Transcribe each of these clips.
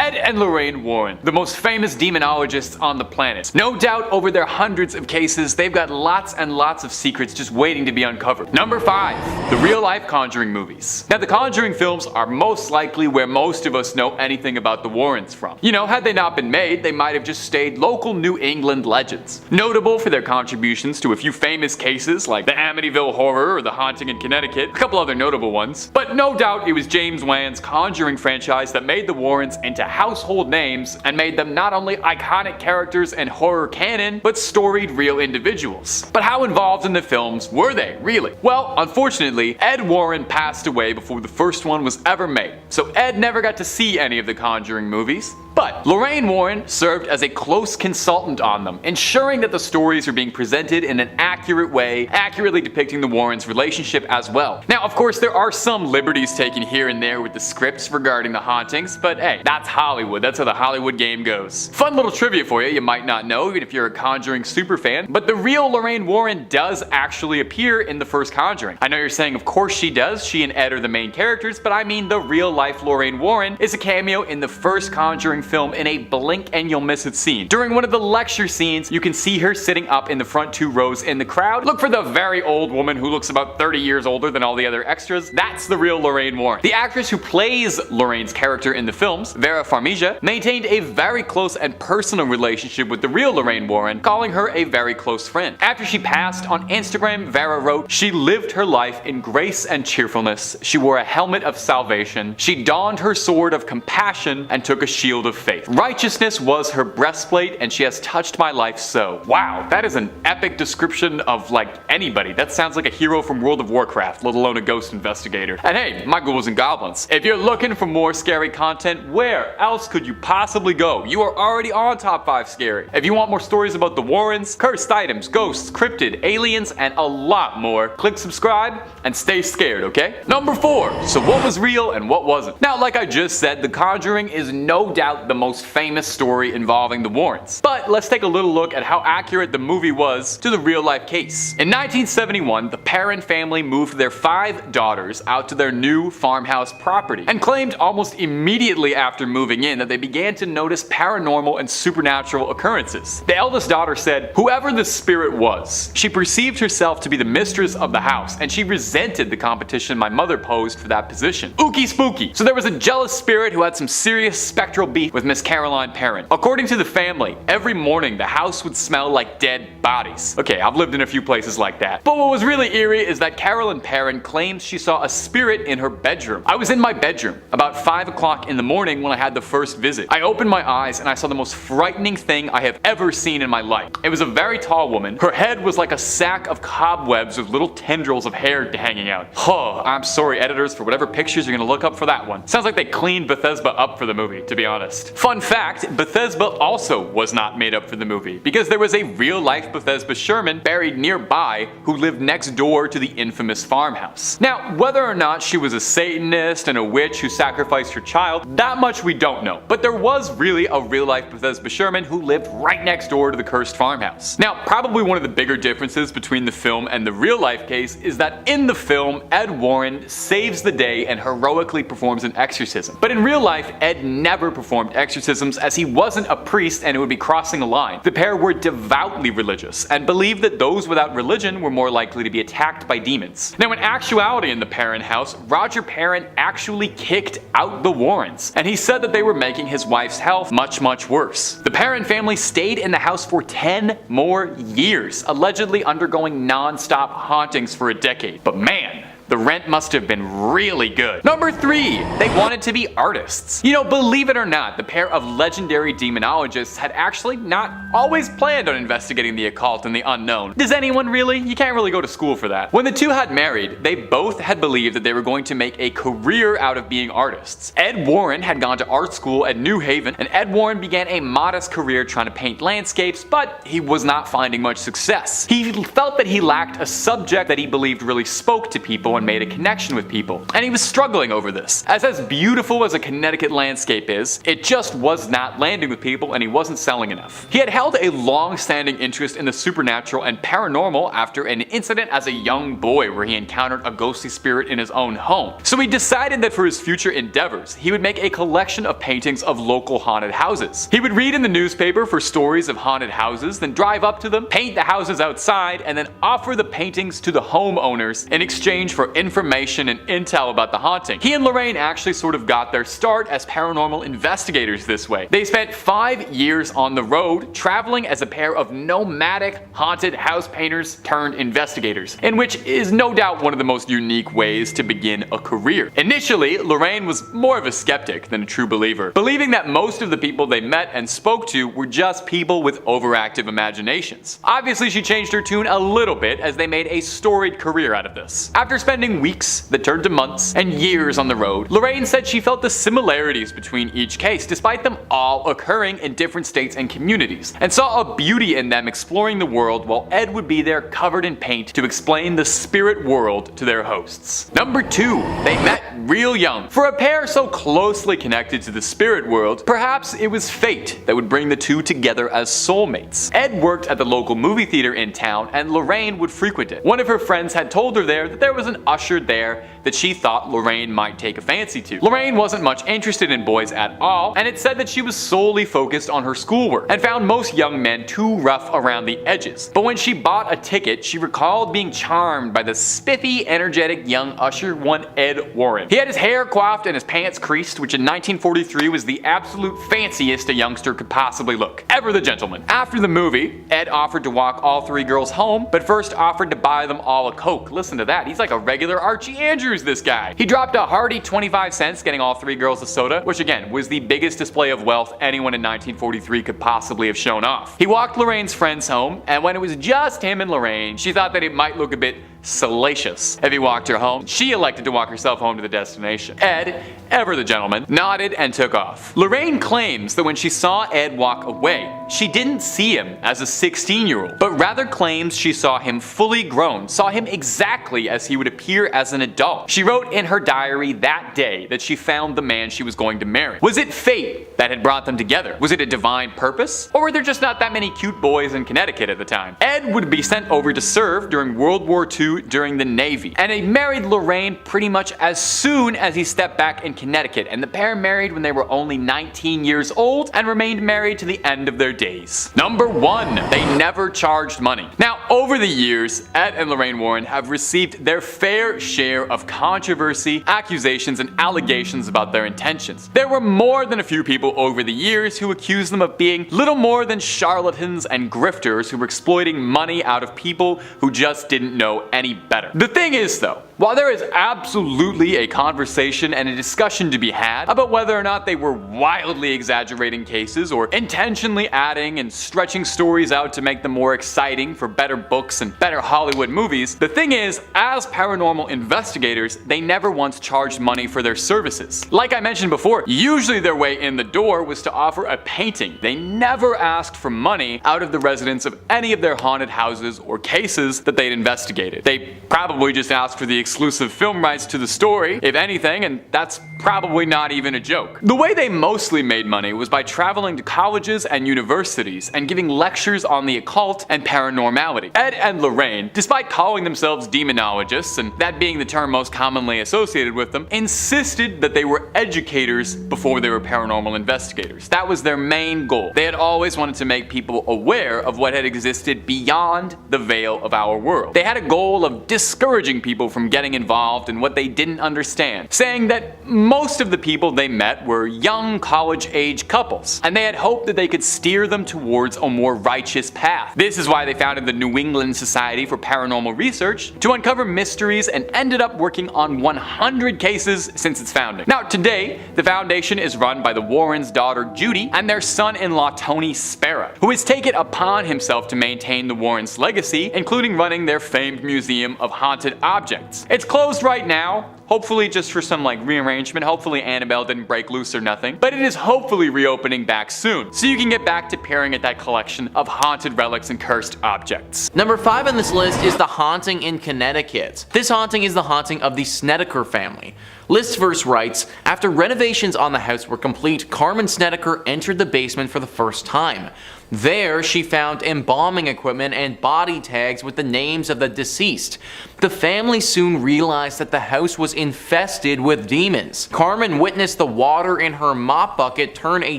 Ed and Lorraine Warren, the most famous demonologists on the planet. No doubt over their hundreds of cases, they've got lots and lots of secrets just waiting to be uncovered. Number 5. The real-life Conjuring movies. Now, the Conjuring films are most likely where most of us know anything about the Warrens from. You know, had they not been made, they might have just stayed local New England legends. Notable for their contributions to a few famous cases like the Amityville horror or the haunting in Connecticut, a couple other notable ones. But no doubt it was James Wan's Conjuring franchise that made the Warrens into household names and made them not only iconic characters in horror canon, but storied real individuals. But how involved in the films were they, really? Well, unfortunately, Ed Warren passed away before the first one was ever made, so Ed never got to see any of the Conjuring movies. But Lorraine Warren served as a close consultant on them, ensuring that the stories were being presented in an accurate way, accurately depicting the Warrens' relationship as well. Now, of course, there are some liberties taken here and there with the scripts regarding the hauntings, but hey, that's Hollywood. That's how the Hollywood game goes. Fun little trivia for you might not know, even if you're a Conjuring superfan, but the real Lorraine Warren does actually appear in the first Conjuring. I know you're saying, of course she does. She and Ed are the main characters, but I mean the real-life Lorraine Warren is a cameo in the first Conjuring film in a blink and you'll miss it scene. During one of the lecture scenes, you can see her sitting up in the front 2 rows in the crowd. Look for the very old woman who looks about 30 years older than all the other extras. That's the real Lorraine Warren. The actress who plays Lorraine's character in the films, Vera Farmiga, maintained a very close and personal relationship with the real Lorraine Warren, calling her a very close friend. After she passed, on Instagram, Vera wrote, "She lived her life in grace and cheerfulness. She wore a helmet of salvation. She donned her sword of compassion and took a shield of faith. Righteousness was her breastplate, and she has touched my life so." Wow, that is an epic description of like anybody. That sounds like a hero from World of Warcraft, let alone a ghost investigator. And hey, my ghouls and goblins, if you're looking for more scary content, where else could you possibly go? You are already on Top 5 Scary. If you want more stories about the Warrens, cursed items, ghosts, cryptid, aliens, and a lot more, click subscribe and stay scared, okay? Number 4. So what was real and what wasn't? Now, like I just said, The Conjuring is no doubt the most famous story involving the Warrens. But let's take a little look at how accurate the movie was to the real life case. In 1971, the Perron family moved their 5 daughters out to their new farmhouse property and claimed almost immediately after moving in that they began to notice paranormal and supernatural occurrences. The eldest daughter said, "Whoever the spirit was, she perceived herself to be the mistress of the house, and she resented the competition my mother posed for that position. Ookie spooky." So there was a jealous spirit who had some serious spectral beef with Miss Caroline Perron. According to the family, every morning the house would smell like dead bodies. Okay, I've lived in a few places like that. But what was really eerie is that Caroline Perron claims she saw a spirit in her bedroom. "I was in my bedroom about 5 o'clock in the morning when I had the first visit. I opened my eyes and I saw the most frightening thing I have ever seen in my life. It was a very tall woman. Her head was like a sack of cobwebs with little tendrils of hair hanging out." Oh, I'm sorry editors for whatever pictures you're gonna look up for that one. Sounds like they cleaned Bethesda up for the movie, to be honest. Fun fact, Bethesda also was not made up for the movie, because there was a real-life Bethesda Sherman buried nearby who lived next door to the infamous farmhouse. Now, whether or not she was a Satanist and a witch who sacrificed her child, that much we don't know. But there was really a real-life Bethesda Sherman who lived right next door to the cursed farmhouse. Now, probably one of the bigger differences between the film and the real-life case is that in the film, Ed Warren saves the day and heroically performs an exorcism. But in real life, Ed never performed exorcisms, as he wasn't a priest and it would be crossing a line. The pair were devoutly religious and believed that those without religion were more likely to be attacked by demons. Now, in actuality in the Perron house, Roger Perron actually kicked out the Warrens, and he said that they were making his wife's health much worse. The Perron family stayed in the house for 10 more years, allegedly undergoing non-stop hauntings for a decade. But man, the rent must have been really good. Number 3, they wanted to be artists. You know, believe it or not, the pair of legendary demonologists had actually not always planned on investigating the occult and the unknown. Does anyone really? You can't really go to school for that. When the two had married, they both had believed that they were going to make a career out of being artists. Ed Warren had gone to art school at New Haven, and Ed Warren began a modest career trying to paint landscapes, but he was not finding much success. He felt that he lacked a subject that he believed really spoke to people, someone made a connection with people, and he was struggling over this. As beautiful as a Connecticut landscape is, it just was not landing with people and he wasn't selling enough. He had held a long-standing interest in the supernatural and paranormal after an incident as a young boy where he encountered a ghostly spirit in his own home. So he decided that for his future endeavors, he would make a collection of paintings of local haunted houses. He would read in the newspaper for stories of haunted houses, then drive up to them, paint the houses outside, and then offer the paintings to the homeowners in exchange for information and intel about the haunting. He and Lorraine actually sort of got their start as paranormal investigators this way. They spent 5 years on the road, traveling as a pair of nomadic haunted house painters turned investigators, in which is no doubt one of the most unique ways to begin a career. Initially, Lorraine was more of a skeptic than a true believer, believing that most of the people they met and spoke to were just people with overactive imaginations. Obviously, she changed her tune a little bit as they made a storied career out of this. After spending weeks that turned to months and years on the road, Lorraine said she felt the similarities between each case, despite them all occurring in different states and communities, and saw a beauty in them exploring the world while Ed would be there covered in paint to explain the spirit world to their hosts. Number 2. They met real young. For a pair so closely connected to the spirit world, perhaps it was fate that would bring the two together as soulmates. Ed worked at the local movie theater in town and Lorraine would frequent it. One of her friends had told her there that there was an usher there that she thought Lorraine might take a fancy to. Lorraine wasn't much interested in boys at all, and it said that she was solely focused on her schoolwork and found most young men too rough around the edges. But when she bought a ticket, she recalled being charmed by the spiffy, energetic young usher, one Ed Warren. He had his hair coiffed and his pants creased, which in 1943 was the absolute fanciest a youngster could possibly look. Ever the gentleman. After the movie, Ed offered to walk all 3 girls home, but first offered to buy them all a Coke. Listen to that, he's like a regular Archie Andrews, this guy. He dropped a hearty 25 cents getting all 3 girls a soda, which again was the biggest display of wealth anyone in 1943 could possibly have shown off. He walked Lorraine's friends home, and when it was just him and Lorraine, she thought that it might look a bit salacious if he walked her home. She elected to walk herself home to the destination. Ed, ever the gentleman, nodded and took off. Lorraine claims that when she saw Ed walk away, she didn't see him as a 16-year-old, but rather claims she saw him fully grown, saw him exactly as he would appear as an adult. She wrote in her diary that day that she found the man she was going to marry. Was it fate that had brought them together? Was it a divine purpose? Or were there just not that many cute boys in Connecticut at the time? Ed would be sent over to serve during World War II during the Navy, and he married Lorraine pretty much as soon as he stepped back in Connecticut, and the pair married when they were only 19 years old and remained married to the end of their days. Number 1. They never charged money. Now, over the years, Ed and Lorraine Warren have received their fair share of controversy, accusations, and allegations about their intentions. There were more than a few people over the years who accused them of being little more than charlatans and grifters who were exploiting money out of people who just didn't know any better. The thing is though, while there is absolutely a conversation and a discussion to be had about whether or not they were wildly exaggerating cases or intentionally adding and stretching stories out to make them more exciting for better books and better Hollywood movies, the thing is, as paranormal investigators, they never once charged money for their services. Like I mentioned before, usually their way in the door was to offer a painting. They never asked for money out of the residents of any of their haunted houses or cases that they'd investigated. They probably just asked for the exclusive film rights to the story, if anything, and that's probably not even a joke. The way they mostly made money was by traveling to colleges and universities and giving lectures on the occult and paranormality. Ed and Lorraine, despite calling themselves demonologists, and that being the term most commonly associated with them, insisted that they were educators before they were paranormal investigators. That was their main goal. They had always wanted to make people aware of what had existed beyond the veil of our world. They had a goal of discouraging people from getting involved in what they didn't understand, saying that most of the people they met were young college-age couples, and they had hoped that they could steer them towards a more righteous path. This is why they founded the New England Society for Paranormal Research to uncover mysteries and ended up working on 100 cases since its founding. Now today, the foundation is run by the Warrens' daughter Judy and their son-in-law Tony Spera, who has taken upon himself to maintain the Warrens' legacy, including running their famed museum of haunted objects. It's closed right now, hopefully just for some rearrangement. Hopefully Annabelle didn't break loose or nothing. But it is hopefully reopening back soon, so you can get back to peering at that collection of haunted relics and cursed objects. Number 5 on this list is the haunting in Connecticut. This haunting is the haunting of the Snedeker family. List verse writes, after renovations on the house were complete, Carmen Snedeker entered the basement for the first time. There, she found embalming equipment and body tags with the names of the deceased. The family soon realized that the house was infested with demons. Carmen witnessed the water in her mop bucket turn a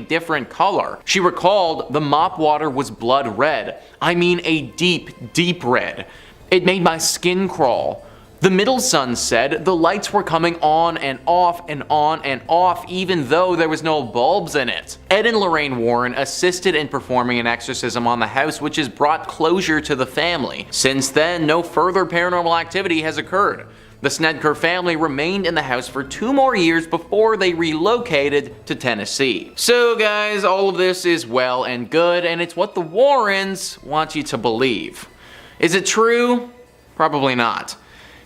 different color. She recalled the mop water was blood red. I mean a deep, deep red. It made my skin crawl. The middle son said the lights were coming on and off and on and off even though there was no bulbs in it. Ed and Lorraine Warren assisted in performing an exorcism on the house, which has brought closure to the family. Since then, no further paranormal activity has occurred. The Snedeker family remained in the house for 2 more years before they relocated to Tennessee. So guys, all of this is well and good, and it's what the Warrens want you to believe. Is it true? Probably not.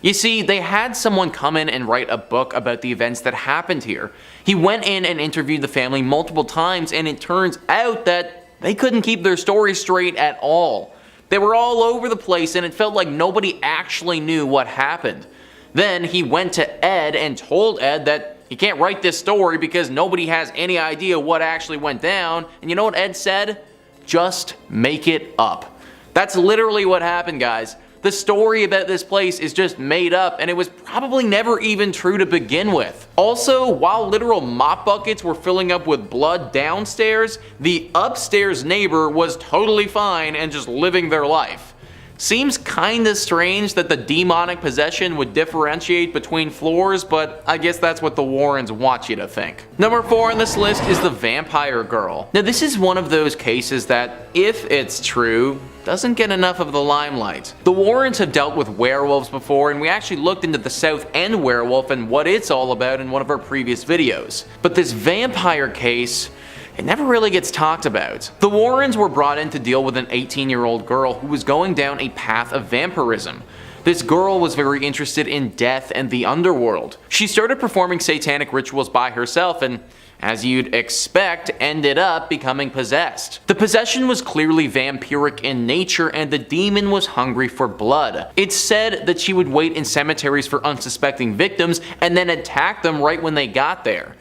You see, they had someone come in and write a book about the events that happened here. He went in and interviewed the family multiple times, and it turns out that they couldn't keep their story straight at all. They were all over the place, and it felt like nobody actually knew what happened. Then he went to Ed and told Ed that he can't write this story because nobody has any idea what actually went down. And you know what Ed said? Just make it up. That's literally what happened, guys. The story about this place is just made up, and it was probably never even true to begin with. Also, while literal mop buckets were filling up with blood downstairs, the upstairs neighbor was totally fine and just living their life. Seems kinda strange that the demonic possession would differentiate between floors, but I guess that's what the Warrens want you to think. Number 4 on this list is the vampire girl. Now this is one of those cases that, if it's true, doesn't get enough of the limelight. The Warrens have dealt with werewolves before, and we actually looked into the Southend werewolf and what it's all about in one of our previous videos. But this vampire case, it never really gets talked about. The Warrens were brought in to deal with an 18-year-old girl who was going down a path of vampirism. This girl was very interested in death and the underworld. She started performing satanic rituals by herself and, as you'd expect, ended up becoming possessed. The possession was clearly vampiric in nature, and the demon was hungry for blood. It's said that she would wait in cemeteries for unsuspecting victims and then attack them right when they got there.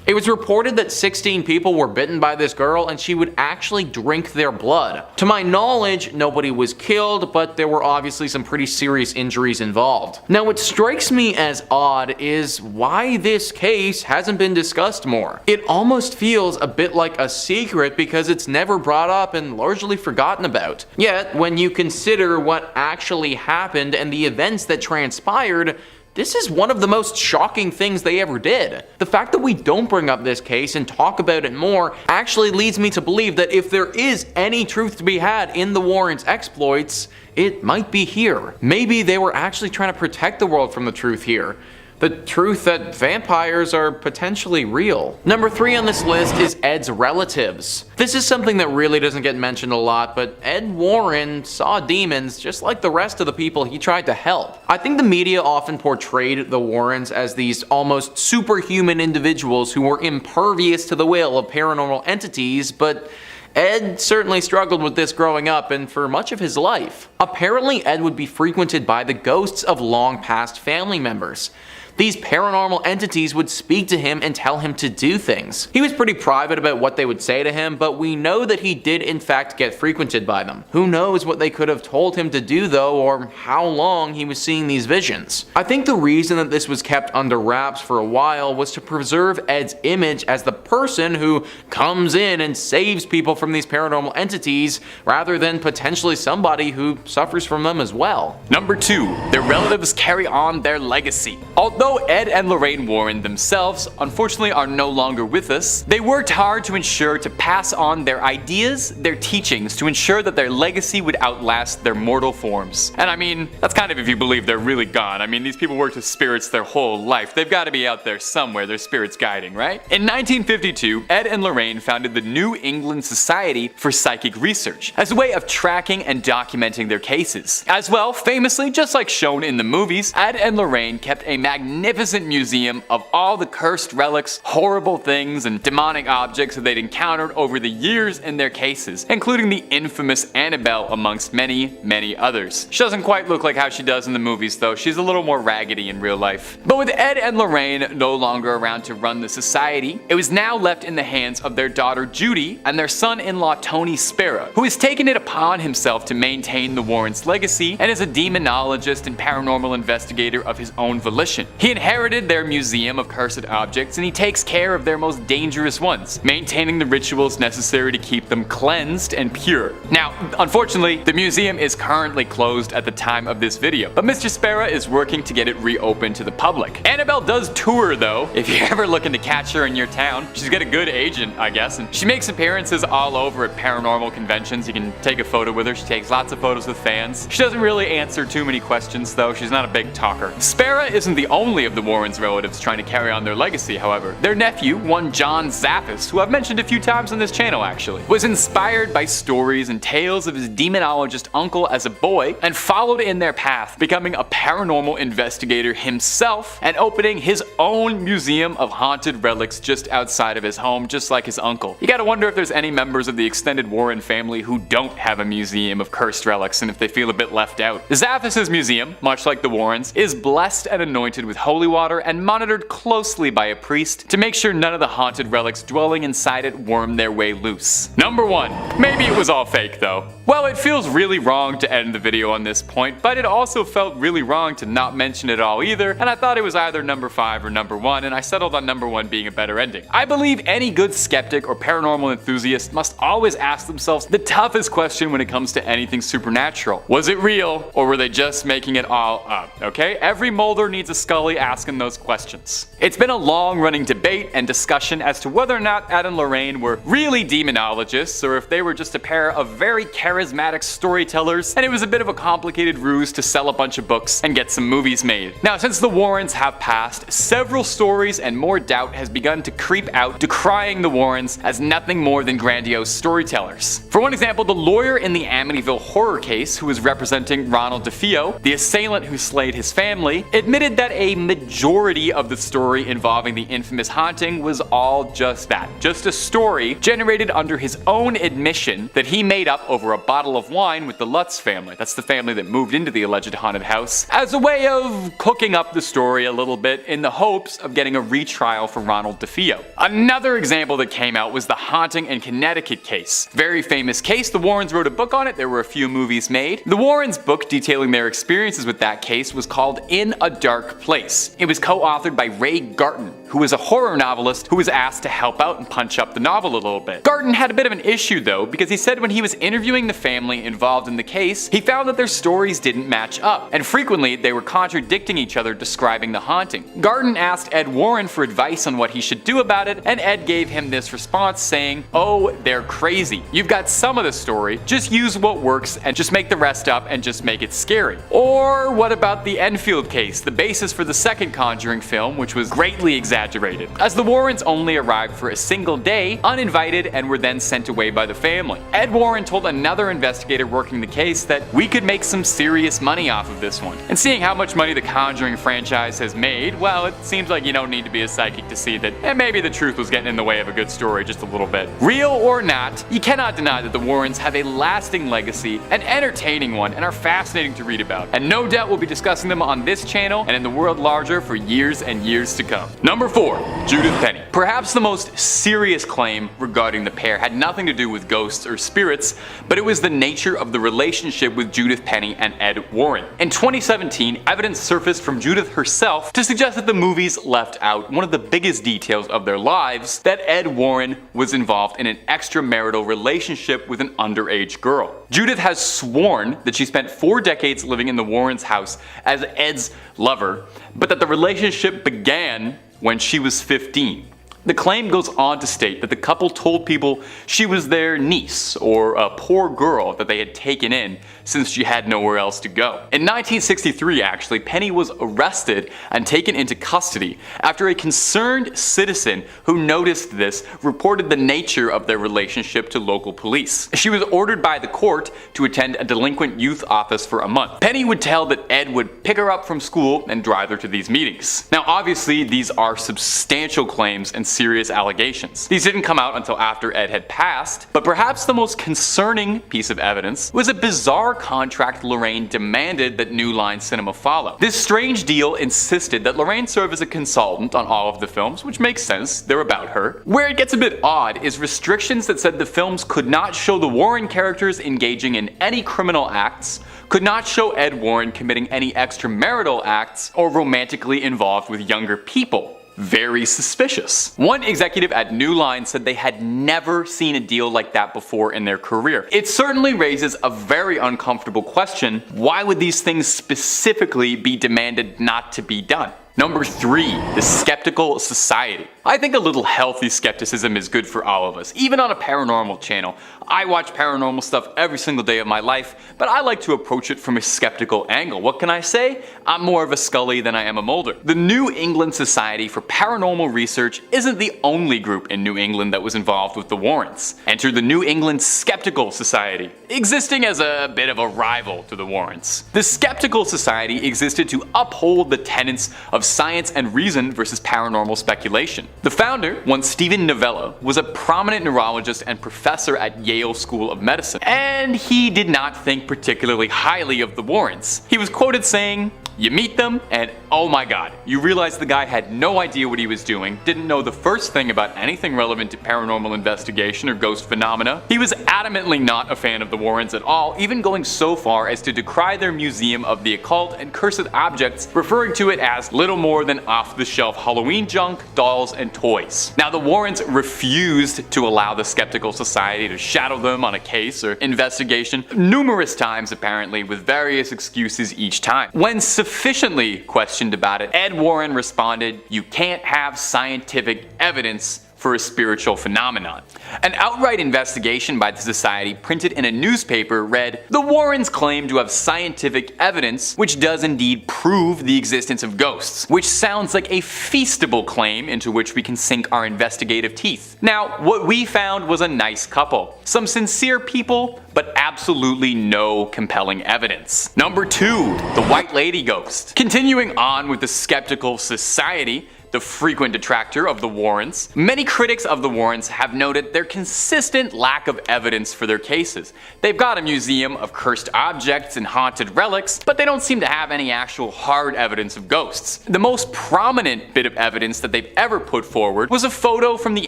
It was reported that 16 people were bitten by this girl, and she would actually drink their blood. To my knowledge, nobody was killed, but there were obviously some pretty serious injuries involved. Now what strikes me as odd is why this case hasn't been discussed more. It almost feels a bit like a secret because it's never brought up and largely forgotten about. Yet, when you consider what actually happened and the events that transpired, this is one of the most shocking things they ever did. The fact that we don't bring up this case and talk about it more actually leads me to believe that if there is any truth to be had in the Warrens' exploits, it might be here. Maybe they were actually trying to protect the world from the truth here. The truth that vampires are potentially real. Number 3 on this list is Ed's relatives. This is something that really doesn't get mentioned a lot, but Ed Warren saw demons just like the rest of the people he tried to help. I think the media often portrayed the Warrens as these almost superhuman individuals who were impervious to the will of paranormal entities, but Ed certainly struggled with this growing up and for much of his life. Apparently, Ed would be frequented by the ghosts of long-past family members. These paranormal entities would speak to him and tell him to do things. He was pretty private about what they would say to him, but we know that he did in fact get frequented by them. Who knows what they could have told him to do though, or how long he was seeing these visions. I think the reason that this was kept under wraps for a while was to preserve Ed's image as the person who comes in and saves people from these paranormal entities, rather than potentially somebody who suffers from them as well. Number 2, their relatives carry on their legacy. Although Ed and Lorraine Warren themselves unfortunately are no longer with us, they worked hard to ensure to pass on their ideas, their teachings, to ensure that their legacy would outlast their mortal forms. And I mean, that's kind of if you believe they're really gone. I mean, these people worked with spirits their whole life. They've got to be out there somewhere, their spirits guiding, right? In 1952, Ed and Lorraine founded the New England Society for Psychic Research as a way of tracking and documenting their cases. As well, famously, just like shown in the movies, Ed and Lorraine kept a magnetic magnificent museum of all the cursed relics, horrible things, and demonic objects that they'd encountered over the years in their cases, including the infamous Annabelle amongst many, many others. She doesn't quite look like how she does in the movies though, she's a little more raggedy in real life. But with Ed and Lorraine no longer around to run the society, it was now left in the hands of their daughter Judy and their son-in-law Tony Spera, who has taken it upon himself to maintain the Warrens' legacy and is a demonologist and paranormal investigator of his own volition. He inherited their museum of cursed objects and he takes care of their most dangerous ones, maintaining the rituals necessary to keep them cleansed and pure. Now, unfortunately, the museum is currently closed at the time of this video, but Mr. Spera is working to get it reopened to the public. Annabelle does tour though, if you're ever looking to catch her in your town. She's got a good agent, I guess, and she makes appearances all over at paranormal conventions. You can take a photo with her. She takes lots of photos with fans. She doesn't really answer too many questions though. She's not a big talker. Spera isn't the only of the Warrens' relatives trying to carry on their legacy, however. Their nephew, one John Zappis, who I've mentioned a few times on this channel actually, was inspired by stories and tales of his demonologist uncle as a boy and followed in their path, becoming a paranormal investigator himself and opening his own museum of haunted relics just outside of his home, just like his uncle. You gotta wonder if there's any members of the extended Warren family who don't have a museum of cursed relics and if they feel a bit left out. Zappis' museum, much like the Warrens, is blessed and anointed with holy water and monitored closely by a priest to make sure none of the haunted relics dwelling inside it worm their way loose. Number 1. Maybe it was all fake though. Well, it feels really wrong to end the video on this point, but it also felt really wrong to not mention it all either, and I thought it was either number 5 or number 1, and I settled on number 1 being a better ending. I believe any good skeptic or paranormal enthusiast must always ask themselves the toughest question when it comes to anything supernatural. Was it real, or were they just making it all up, okay? Every Mulder needs a Scully asking those questions. It's been a long-running debate and discussion as to whether or not Ed and Lorraine were really demonologists, or if they were just a pair of very charismatic storytellers, and it was a bit of a complicated ruse to sell a bunch of books and get some movies made. Now, since the Warrens have passed, several stories and more doubt has begun to creep out, decrying the Warrens as nothing more than grandiose storytellers. For one example, the lawyer in the Amityville horror case, who was representing Ronald DeFeo, the assailant who slayed his family, admitted that a majority of the story involving the infamous haunting was all just that, just a story generated under his own admission that he made up over a bottle of wine with the Lutz family. That's the family that moved into the alleged haunted house, as a way of cooking up the story a little bit in the hopes of getting a retrial for Ronald DeFeo. Another example that came out was the haunting in Connecticut case. Very famous case, the Warrens wrote a book on it, there were a few movies made. The Warrens' book detailing their experiences with that case was called In a Dark Place. It was co-authored by Ray Garton, who was a horror novelist who was asked to help out and punch up the novel a little bit. Garton had a bit of an issue though, because he said when he was interviewing the family involved in the case, he found that their stories didn't match up, and frequently they were contradicting each other describing the haunting. Garton asked Ed Warren for advice on what he should do about it, and Ed gave him this response saying, "Oh, they're crazy. You've got some of the story, just use what works and just make the rest up and just make it scary." Or what about the Enfield case, the basis for the second Conjuring film, which was greatly exaggerated, as the Warrens only arrived for a single day, uninvited, and were then sent away by the family. Ed Warren told another investigator working the case that we could make some serious money off of this one. And seeing how much money the Conjuring franchise has made, well, it seems like you don't need to be a psychic to see that maybe the truth was getting in the way of a good story just a little bit. Real or not, you cannot deny that the Warrens have a lasting legacy, an entertaining one, and are fascinating to read about. And no doubt we'll be discussing them on this channel and in the world larger for years and years to come. Number 4. Judith Penney. Perhaps the most serious claim regarding the pair had nothing to do with ghosts or spirits, but it was the nature of the relationship with Judith Penney and Ed Warren. In 2017, evidence surfaced from Judith herself to suggest that the movies left out one of the biggest details of their lives, that Ed Warren was involved in an extramarital relationship with an underage girl. Judith has sworn that she spent 4 decades living in the Warrens' house as Ed's lover, but that the relationship began when she was 15. The claim goes on to state that the couple told people she was their niece or a poor girl that they had taken in since she had nowhere else to go. In 1963, actually, Penney was arrested and taken into custody after a concerned citizen who noticed this reported the nature of their relationship to local police. She was ordered by the court to attend a delinquent youth office for a month. Penney would tell that Ed would pick her up from school and drive her to these meetings. Now obviously these are substantial claims and serious allegations. These didn't come out until after Ed had passed, but perhaps the most concerning piece of evidence was a bizarre contract Lorraine demanded that New Line Cinema follow. This strange deal insisted that Lorraine serve as a consultant on all of the films, which makes sense, they're about her. Where it gets a bit odd is restrictions that said the films could not show the Warren characters engaging in any criminal acts, could not show Ed Warren committing any extramarital acts, or romantically involved with younger people. Very suspicious. One executive at New Line said they had never seen a deal like that before in their career. It certainly raises a very uncomfortable question: why would these things specifically be demanded not to be done? Number 3, the skeptical society. I think a little healthy skepticism is good for all of us, even on a paranormal channel. I watch paranormal stuff every single day of my life, but I like to approach it from a skeptical angle. What can I say? I'm more of a Scully than I am a Mulder. The New England Society for Paranormal Research isn't the only group in New England that was involved with the Warrens. Enter the New England Skeptical Society, existing as a bit of a rival to the Warrens. The Skeptical Society existed to uphold the tenets of science and reason versus paranormal speculation. The founder, one Stephen Novella, was a prominent neurologist and professor at Yale School of Medicine, and he did not think particularly highly of the Warrens. He was quoted saying, "You meet them and oh my god, you realize the guy had no idea what he was doing, didn't know the first thing about anything relevant to paranormal investigation or ghost phenomena." He was adamantly not a fan of the Warrens at all, even going so far as to decry their museum of the occult and cursed objects, referring to it as little more than off-the-shelf Halloween junk, dolls, and toys. Now the Warrens refused to allow the Skeptical Society to shadow them on a case or investigation numerous times, apparently, with various excuses each time. When sufficiently questioned about it, Ed Warren responded, "You can't have scientific evidence for a spiritual phenomenon." An outright investigation by the society printed in a newspaper read, "The Warrens claim to have scientific evidence which does indeed prove the existence of ghosts," which sounds like a feasible claim into which we can sink our investigative teeth. Now, what we found was a nice couple. Some sincere people, but absolutely no compelling evidence. Number 2, the White Lady Ghost. Continuing on with the Skeptical Society, the frequent detractor of the Warrens, many critics of the Warrens have noted their consistent lack of evidence for their cases. They've got a museum of cursed objects and haunted relics, but they don't seem to have any actual hard evidence of ghosts. The most prominent bit of evidence that they've ever put forward was a photo from the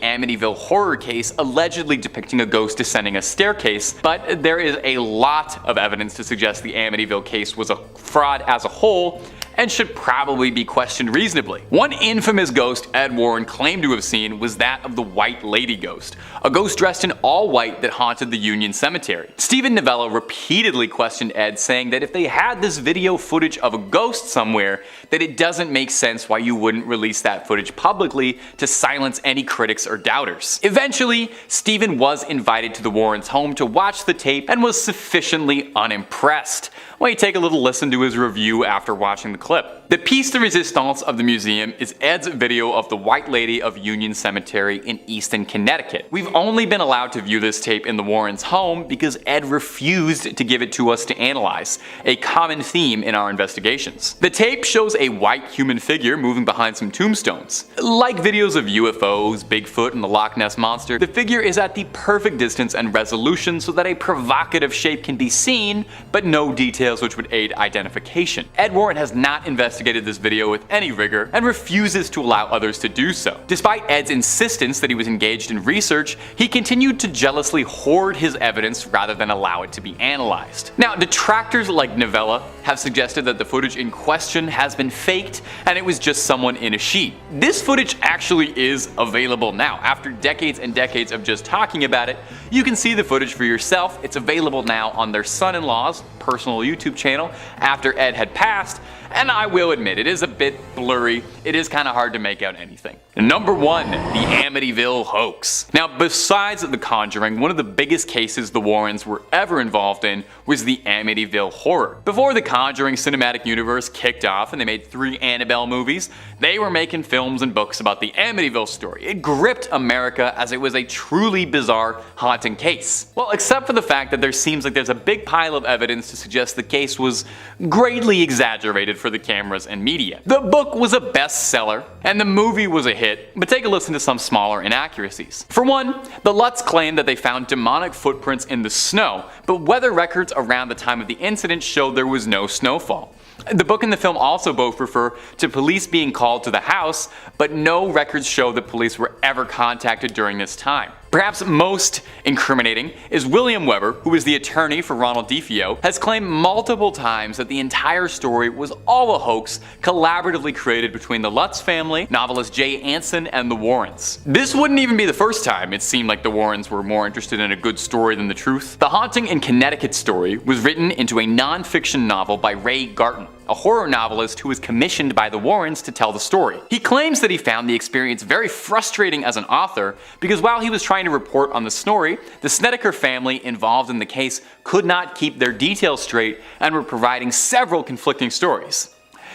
Amityville horror case allegedly depicting a ghost descending a staircase, but there is a lot of evidence to suggest the Amityville case was a fraud as a whole, and should probably be questioned reasonably. One infamous ghost Ed Warren claimed to have seen was that of the White Lady Ghost, a ghost dressed in all white that haunted the Union Cemetery. Stephen Novella repeatedly questioned Ed, saying that if they had this video footage of a ghost somewhere, that it doesn't make sense why you wouldn't release that footage publicly to silence any critics or doubters. Eventually, Stephen was invited to the Warrens' home to watch the tape and was sufficiently unimpressed. Why don't you take a little listen to his review after watching the clip. The piece de resistance of the museum is Ed's video of the White Lady of Union Cemetery in Easton, Connecticut. We've only been allowed to view this tape in the Warrens' home because Ed refused to give it to us to analyze, a common theme in our investigations. The tape shows a white human figure moving behind some tombstones. Like videos of UFOs, Bigfoot, and the Loch Ness Monster, the figure is at the perfect distance and resolution so that a provocative shape can be seen, but no details which would aid identification. Ed Warren has not investigated this video with any rigor and refuses to allow others to do so. Despite Ed's insistence that he was engaged in research, he continued to jealously hoard his evidence rather than allow it to be analyzed. Now, detractors like Novella have suggested that the footage in question has been faked and it was just someone in a sheet. This footage actually is available now. After decades and decades of just talking about it, you can see the footage for yourself. It's available now on their son-in-law's personal YouTube channel after Ed had passed, And I will admit, it is a bit blurry. It is kind of hard to make out anything. Number 1, the Amityville hoax. Now, besides The Conjuring, one of the biggest cases the Warrens were ever involved in was the Amityville horror. Before the Conjuring cinematic universe kicked off and they made 3 Annabelle movies, they were making films and books about the Amityville story. It gripped America as it was a truly bizarre haunting case. Well, except for the fact that there seems like there's a big pile of evidence to suggest the case was greatly exaggerated for the cameras and media. The book was a bestseller and the movie was a hit, but take a listen to some smaller inaccuracies. For one, the Lutz claimed that they found demonic footprints in the snow, but weather records around the time of the incident showed there was no snowfall. The book and the film also both refer to police being called to the house, but no records show that police were ever contacted during this time. Perhaps most incriminating is William Weber, who is the attorney for Ronald DeFeo, has claimed multiple times that the entire story was all a hoax collaboratively created between the Lutz family, novelist Jay Anson, and the Warrens. This wouldn't even be the first time it seemed like the Warrens were more interested in a good story than the truth. The Haunting in Connecticut story was written into a non-fiction novel by Ray Garton, a horror novelist who was commissioned by the Warrens to tell the story. He claims that he found the experience very frustrating as an author because while he was trying to report on the story, the Snedeker family involved in the case could not keep their details straight and were providing several conflicting stories.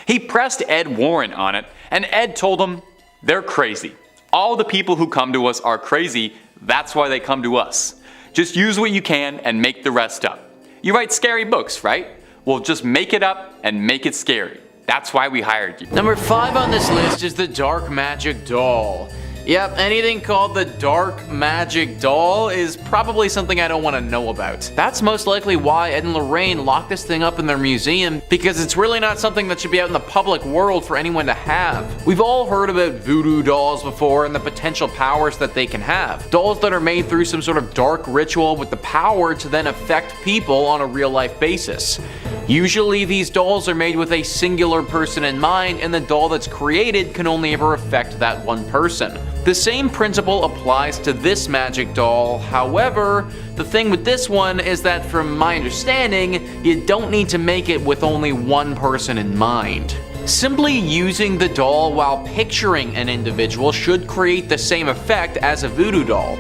He pressed Ed Warren on it, and Ed told him, "They're crazy. All the people who come to us are crazy, that's why they come to us. Just use what you can and make the rest up. You write scary books, right? Well, just make it up and make it scary. That's why we hired you." Number 5 on this list is the Dark Magic Doll. Yep, anything called the Dark Magic Doll is probably something I don't want to know about. That's most likely why Ed and Lorraine locked this thing up in their museum, because it's really not something that should be out in the public world for anyone to have. We've all heard about voodoo dolls before and the potential powers that they can have. Dolls that are made through some sort of dark ritual with the power to then affect people on a real life basis. Usually these dolls are made with a singular person in mind, and the doll that's created can only ever affect that one person. The same principle applies to this magic doll. However, the thing with this one is that from my understanding, you don't need to make it with only one person in mind. Simply using the doll while picturing an individual should create the same effect as a voodoo doll.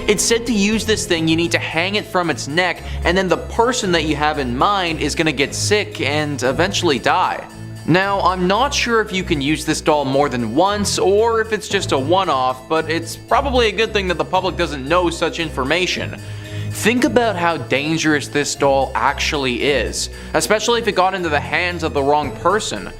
It's said to use this thing, you need to hang it from its neck, and then the person that you have in mind is going to get sick and eventually die. Now, I'm not sure if you can use this doll more than once, or if it's just a one-off, but it's probably a good thing that the public doesn't know such information. Think about how dangerous this doll actually is, especially if it got into the hands of the wrong person.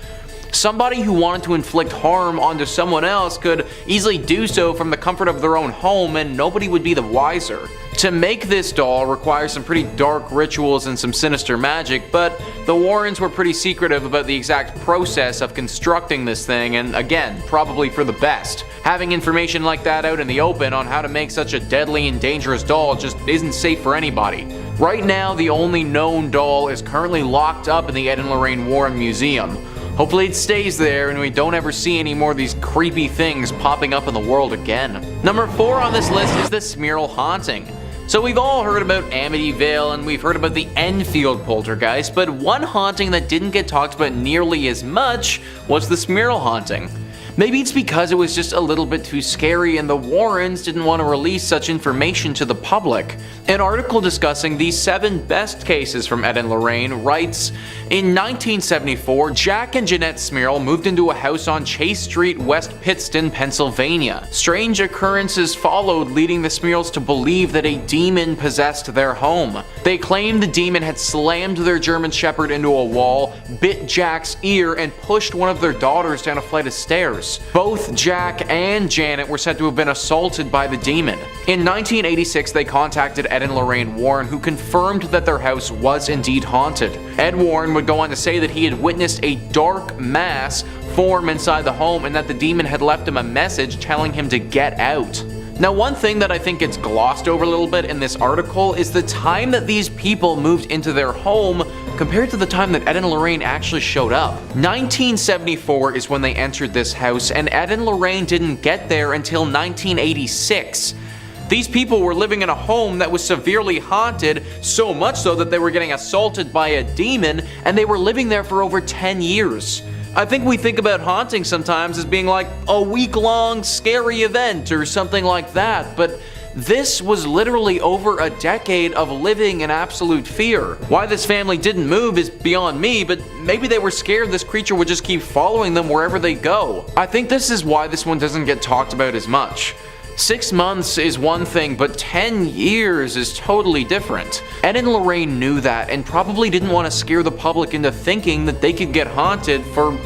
Somebody who wanted to inflict harm onto someone else could easily do so from the comfort of their own home, and nobody would be the wiser. To make this doll requires some pretty dark rituals and some sinister magic, but the Warrens were pretty secretive about the exact process of constructing this thing, and again, probably for the best. Having information like that out in the open on how to make such a deadly and dangerous doll just isn't safe for anybody. Right now, the only known doll is currently locked up in the Ed and Lorraine Warren Museum. Hopefully it stays there and we don't ever see any more of these creepy things popping up in the world again. Number 4 on this list is the Smurl haunting. So we've all heard about Amityville and we've heard about the Enfield poltergeist, but one haunting that didn't get talked about nearly as much was the Smurl haunting. Maybe it's because it was just a little bit too scary and the Warrens didn't want to release such information to the public. An article discussing the 7 best cases from Ed and Lorraine writes, in 1974, Jack and Jeanette Smurl moved into a house on Chase Street, West Pittston, Pennsylvania. Strange occurrences followed, leading the Smurls to believe that a demon possessed their home. They claimed the demon had slammed their German Shepherd into a wall, bit Jack's ear, and pushed one of their daughters down a flight of stairs. Both Jack and Janet were said to have been assaulted by the demon. In 1986, they contacted Ed and Lorraine Warren, who confirmed that their house was indeed haunted. Ed Warren would go on to say that he had witnessed a dark mass form inside the home and that the demon had left him a message telling him to get out. Now, one thing that I think gets glossed over a little bit in this article is the time that these people moved into their home compared to the time that Ed and Lorraine actually showed up. 1974 is when they entered this house, and Ed and Lorraine didn't get there until 1986. These people were living in a home that was severely haunted, so much so that they were getting assaulted by a demon, and they were living there for over 10 years. I think we think about haunting sometimes as being like a week-long scary event or something like that, but this was literally over a decade of living in absolute fear. Why this family didn't move is beyond me, but maybe they were scared this creature would just keep following them wherever they go. I think this is why this one doesn't get talked about as much. 6 months is one thing, but 10 years is totally different. Ed and Lorraine knew that and probably didn't want to scare the public into thinking that they could get haunted for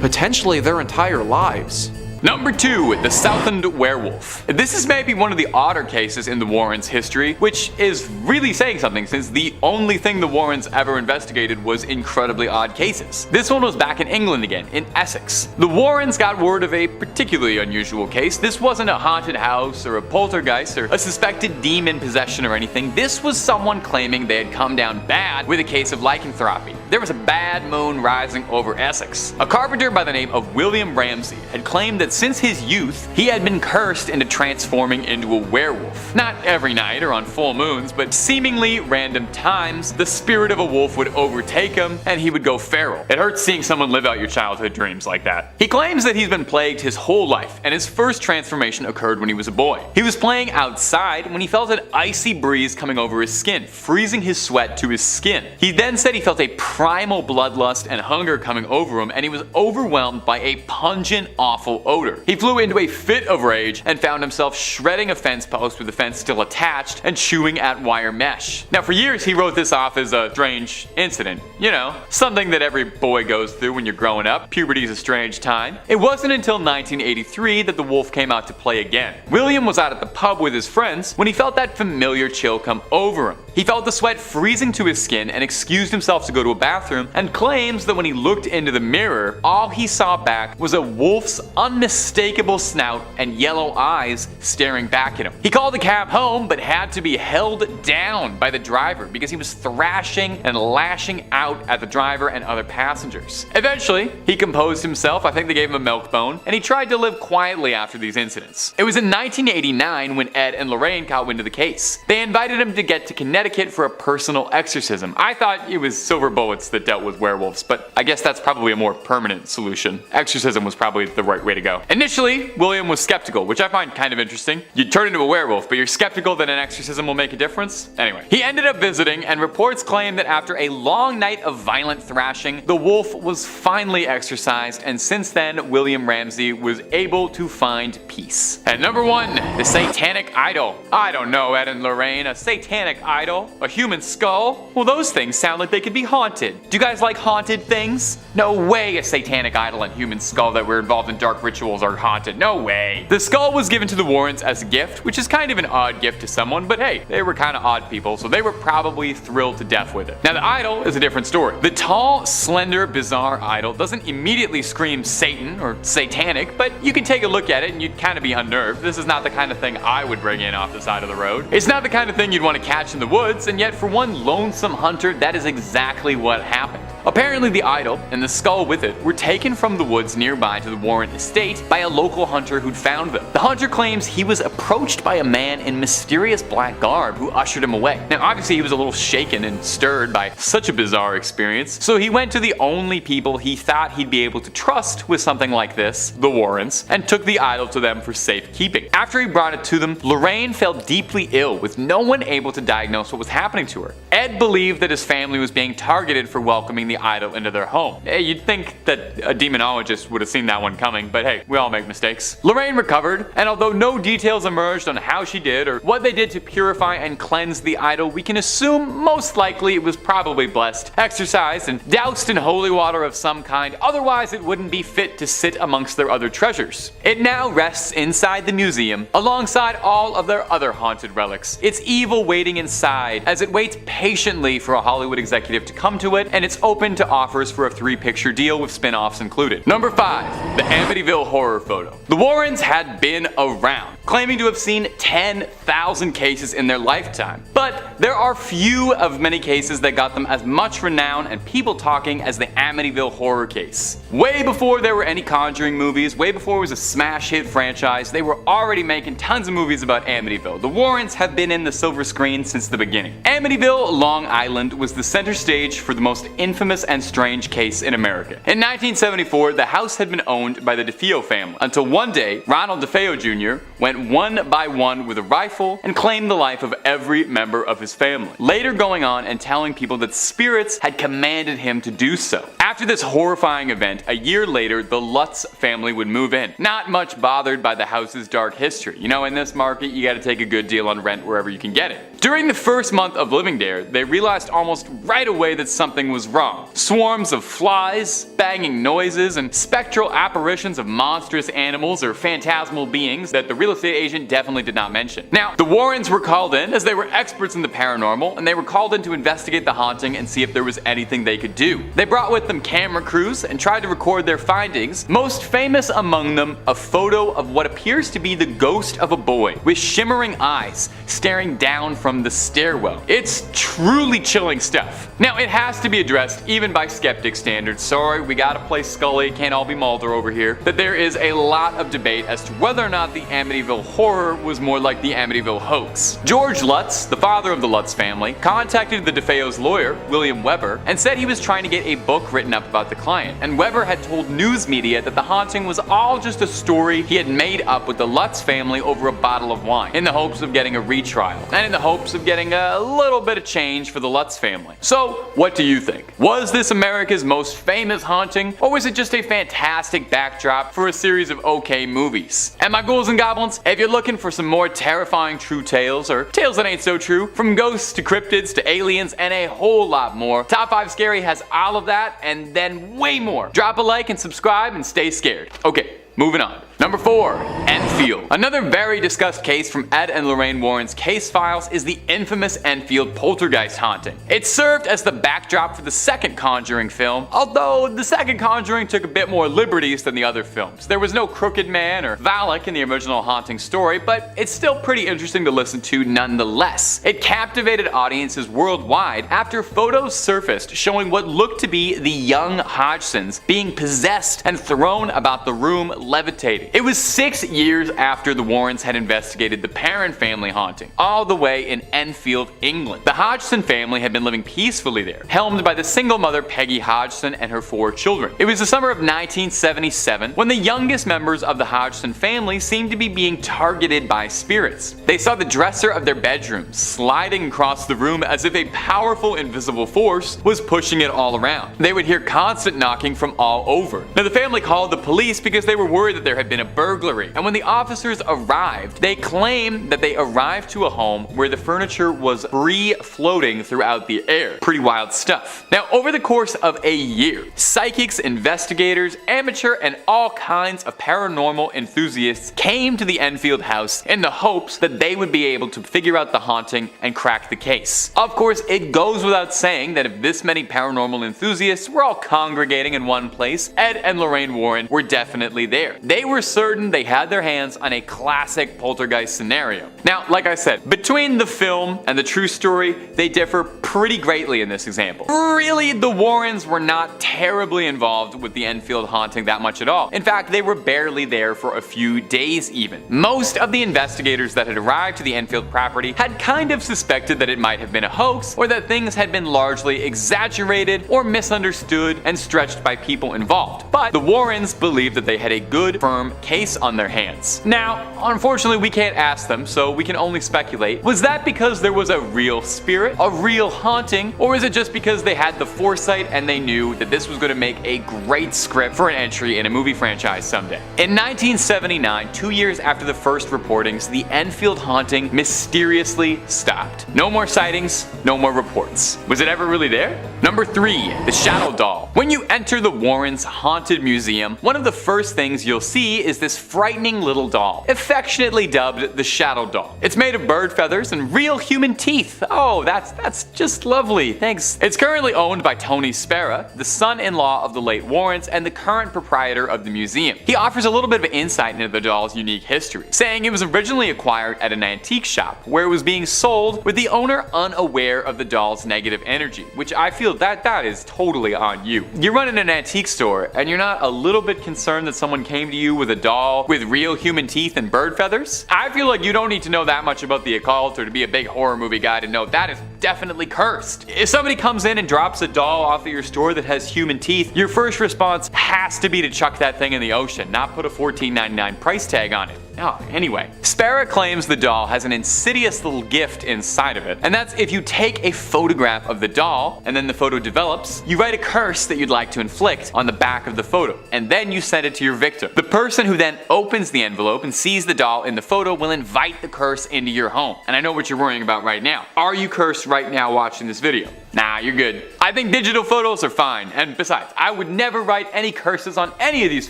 potentially their entire lives. Number 2, the Southend werewolf. This is maybe one of the odder cases in the Warrens' history, which is really saying something since the only thing the Warrens ever investigated was incredibly odd cases. This one was back in England again, in Essex. The Warrens got word of a particularly unusual case. This wasn't a haunted house or a poltergeist or a suspected demon possession or anything. This was someone claiming they had come down bad with a case of lycanthropy. There was a bad moon rising over Essex. A carpenter by the name of William Ramsay had claimed that since his youth, he had been cursed into transforming into a werewolf. Not every night or on full moons, but seemingly random times, the spirit of a wolf would overtake him and he would go feral. It hurts seeing someone live out your childhood dreams like that. He claims that he's been plagued his whole life, and his first transformation occurred when he was a boy. He was playing outside when he felt an icy breeze coming over his skin, freezing his sweat to his skin. He then said he felt a primal bloodlust and hunger coming over him, and he was overwhelmed by a pungent, awful odor. He flew into a fit of rage and found himself shredding a fence post with the fence still attached and chewing at wire mesh. Now for years he wrote this off as a strange incident. You know, something that every boy goes through when you're growing up. Puberty's a strange time. It wasn't until 1983 that the wolf came out to play again. William was out at the pub with his friends when he felt that familiar chill come over him. He felt the sweat freezing to his skin and excused himself to go to a bathroom, and claims that when he looked into the mirror, all he saw back was a wolf's unmistakable snout and yellow eyes staring back at him. He called the cab home but had to be held down by the driver because he was thrashing and lashing out at the driver and other passengers. Eventually, he composed himself. I think they gave him a milk bone, and he tried to live quietly after these incidents. It was in 1989 when Ed and Lorraine caught wind of the case. They invited him to get to Connecticut for a personal exorcism. I thought it was silver bullets that dealt with werewolves, but I guess that's probably a more permanent solution. Exorcism was probably the right way to go. Initially, William was skeptical, which I find kind of interesting. You turn into a werewolf, but you're skeptical that an exorcism will make a difference? Anyway, he ended up visiting, and reports claim that after a long night of violent thrashing, the wolf was finally exorcised, and since then, William Ramsay was able to find peace. And number 1, the Satanic idol. I don't know, Ed and Lorraine, a satanic idol? A human skull? Well, those things sound like they could be haunted. Do you guys like haunted things? No way a satanic idol and human skull that were involved in dark rituals are haunted. No way. The skull was given to the Warrens as a gift, which is kind of an odd gift to someone, but hey, they were kind of odd people, so they were probably thrilled to death with it. Now the idol is a different story. The tall, slender, bizarre idol doesn't immediately scream Satan or satanic, but you can take a look at it and you'd kind of be unnerved. This is not the kind of thing I would bring in off the side of the road. It's not the kind of thing you'd want to catch in the woods, and yet for one lonesome hunter, that is exactly what happened. Apparently the idol, and the skull with it, were taken from the woods nearby to the Warren estate by a local hunter who'd found them. The hunter claims he was approached by a man in mysterious black garb who ushered him away. Now obviously he was a little shaken and stirred by such a bizarre experience, so he went to the only people he thought he'd be able to trust with something like this, the Warrens, and took the idol to them for safekeeping. After he brought it to them, Lorraine felt deeply ill with no one able to diagnose what was happening to her. Ed believed that his family was being targeted for welcoming the idol into their home. You'd think that a demonologist would have seen that one coming, but hey, we all make mistakes. Lorraine recovered, and although no details emerged on how she did or what they did to purify and cleanse the idol, we can assume most likely it was probably blessed, exorcised, and doused in holy water of some kind, otherwise it wouldn't be fit to sit amongst their other treasures. It now rests inside the museum, alongside all of their other haunted relics. It's evil waiting inside, as it waits patiently for a Hollywood executive to come to it, and it's open to offers for a 3-picture deal with spin-offs included. Number 5, the Amityville horror photo. The Warrens had been around. claiming to have seen 10,000 cases in their lifetime. But there are few of many cases that got them as much renown and people talking as the Amityville horror case. Way before there were any Conjuring movies, way before it was a smash hit franchise, they were already making tons of movies about Amityville. The Warrens have been in the silver screen since the beginning. Amityville, Long Island was the center stage for the most infamous and strange case in America. In 1974, the house had been owned by the DeFeo family, until one day, Ronald DeFeo Jr. went one by one with a rifle and claimed the life of every member of his family, later going on and telling people that spirits had commanded him to do so. After this horrifying event, a year later, the Lutz family would move in, not much bothered by the house's dark history. You know, in this market, you gotta take a good deal on rent wherever you can get it. During the first month of living there, they realized almost right away that something was wrong. Swarms of flies, banging noises, and spectral apparitions of monstrous animals or phantasmal beings that the real estate agent definitely did not mention. Now, the Warrens were called in as they were experts in the paranormal, and they were called in to investigate the haunting and see if there was anything they could do. They brought with them camera crews and tried to record their findings, most famous among them a photo of what appears to be the ghost of a boy with shimmering eyes staring down from the stairwell. It's truly chilling stuff. Now, it has to be addressed even by skeptic standards. Sorry, we gotta play Scully, can't all be Mulder over here. That there is a lot of debate as to whether or not the Amityville horror was more like the Amityville hoax. George Lutz, the father of the Lutz family, contacted the DeFeo's lawyer, William Weber, and said he was trying to get a book written up about the client. And Weber had told news media that the haunting was all just a story he had made up with the Lutz family over a bottle of wine, in the hopes of getting a retrial, and in the hopes of getting a little bit of change for the Lutz family. So, what do you think? Was this America's most famous haunting, or was it just a fantastic backdrop for a series of okay movies? And my ghouls and goblins, if you're looking for some more terrifying true tales, or tales that ain't so true, from ghosts to cryptids to aliens and a whole lot more, Top 5 Scary has all of that and then way more. Drop a like and subscribe and stay scared. Okay, moving on. Number 4. Enfield. Another very discussed case from Ed and Lorraine Warren's case files is the infamous Enfield poltergeist haunting. It served as the backdrop for the second Conjuring film, although the second Conjuring took a bit more liberties than the other films. There was no Crooked Man or Valak in the original haunting story, but it's still pretty interesting to listen to nonetheless. It captivated audiences worldwide after photos surfaced showing what looked to be the young Hodgsons being possessed and thrown about the room levitating. It was 6 years after the Warrens had investigated the Perron family haunting, all the way in Enfield, England. The Hodgson family had been living peacefully there, helmed by the single mother Peggy Hodgson and her 4 children. It was the summer of 1977 when the youngest members of the Hodgson family seemed to be being targeted by spirits. They saw the dresser of their bedroom sliding across the room as if a powerful invisible force was pushing it all around. They would hear constant knocking from all over. Now, the family called the police because they were worried that there had been a burglary, and when the officers arrived, they claimed that they arrived to a home where the furniture was free floating throughout the air. Pretty wild stuff. Now, over the course of a year, psychics, investigators, amateur, and all kinds of paranormal enthusiasts came to the Enfield house in the hopes that they would be able to figure out the haunting and crack the case. Of course, it goes without saying that if this many paranormal enthusiasts were all congregating in one place, Ed and Lorraine Warren were definitely there. They were certain they had their hands on a classic poltergeist scenario. Now, like I said, between the film and the true story, they differ pretty greatly in this example. Really, the Warrens were not terribly involved with the Enfield haunting that much at all. In fact, they were barely there for a few days even. Most of the investigators that had arrived to the Enfield property had kind of suspected that it might have been a hoax, or that things had been largely exaggerated or misunderstood and stretched by people involved. But the Warrens believed that they had a good, firm case on their hands. Now, unfortunately, we can't ask them, so we can only speculate. Was that because there was a real spirit, a real haunting, or is it just because they had the foresight and they knew that this was going to make a great script for an entry in a movie franchise someday? In 1979, 2 years after the first reportings, the Enfield haunting mysteriously stopped. No more sightings, no more reports. Was it ever really there? Number 3. The Shadow Doll. When you enter the Warrens' Haunted Museum, one of the first things you'll see is this frightening little doll, affectionately dubbed the Shadow Doll. It's made of bird feathers and real human teeth. Oh, that's just lovely, thanks. It's currently owned by Tony Spera, the son-in-law of the late Warrens and the current proprietor of the museum. He offers a little bit of insight into the doll's unique history, saying it was originally acquired at an antique shop where it was being sold with the owner unaware of the doll's negative energy, which I feel that is totally on you. You're running an antique store and you're not a little bit concerned that someone came to you with a doll with real human teeth and bird feathers? I feel like you don't need to know that much about the occult or to be a big horror movie guy to know that is definitely cursed. If somebody comes in and drops a doll off of your store that has human teeth, your first response has to be to chuck that thing in the ocean, not put a $14.99 price tag on it. Oh, anyway, Spera claims the doll has an insidious little gift inside of it, and that's if you take a photograph of the doll and then the photo develops, you write a curse that you'd like to inflict on the back of the photo, and then you send it to your victim. The person who then opens the envelope and sees the doll in the photo will invite the curse into your home. And I know what you're worrying about right now. Are you cursed right now watching this video? Nah, you're good. I think digital photos are fine, and besides, I would never write any curses on any of these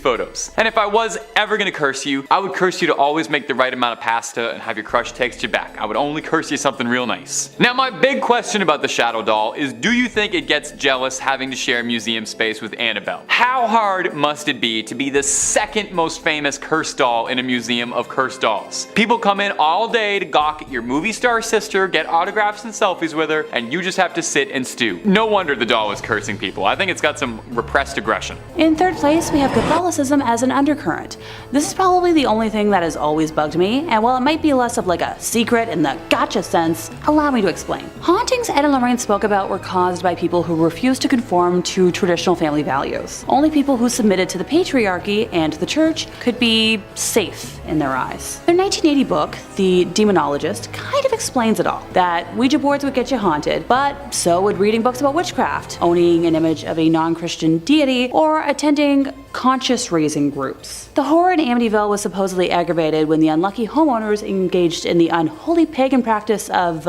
photos. And if I was ever gonna curse you, I would curse you to always make the right amount of pasta and have your crush text you back. I would only curse you something real nice. Now my big question about the Shadow Doll is, do you think it gets jealous having to share museum space with Annabelle? How hard must it be to be the second most famous cursed doll in a museum of cursed dolls? People come in all day to gawk at your movie star sister, get autographs and selfies with her, and you just have to sit and stew. No wonder the doll is cursing people. I think it's got some repressed aggression. In third place, we have Catholicism as an undercurrent. This is probably the only thing that has always bugged me, and while it might be less of like a secret in the gotcha sense, allow me to explain. Hauntings Ed and Lorraine spoke about were caused by people who refused to conform to traditional family values. Only people who submitted to the patriarchy and the church could be safe in their eyes. Their 1980 book, The Demonologist, kind of explains it all. That Ouija boards would get you haunted, but so would reading books about witchcraft, owning an image of a non-Christian deity, or attending conscious-raising groups. The horror in Amityville was supposedly aggravated when the unlucky homeowners engaged in the unholy pagan practice of,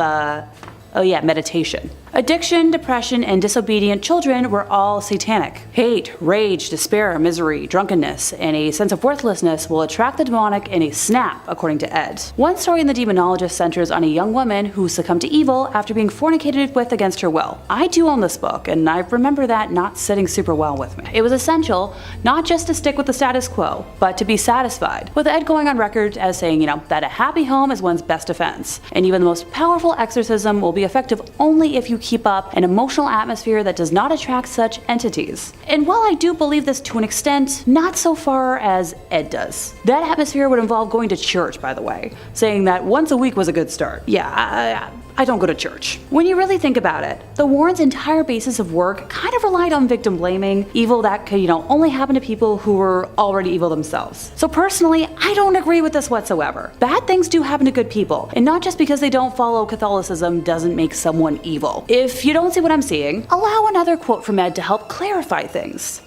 meditation. Addiction, depression, and disobedient children were all satanic. Hate, rage, despair, misery, drunkenness, and a sense of worthlessness will attract the demonic in a snap, according to Ed. One story in The Demonologist centers on a young woman who succumbed to evil after being fornicated with against her will. I do own this book, and I remember that not sitting super well with me. It was essential not just to stick with the status quo, but to be satisfied, with Ed going on record as saying, that a happy home is one's best defense, and even the most powerful exorcism will be effective only if you keep up an emotional atmosphere that does not attract such entities. And while I do believe this to an extent, not so far as Ed does. That atmosphere would involve going to church, by the way, saying that once a week was a good start. Yeah, I don't go to church. When you really think about it, the Warrens' entire basis of work kind of relied on victim blaming, evil that could, only happen to people who were already evil themselves. So personally, I don't agree with this whatsoever. Bad things do happen to good people, and not just because they don't follow Catholicism doesn't make someone evil. If you don't see what I'm seeing, allow another quote from Ed to help clarify things.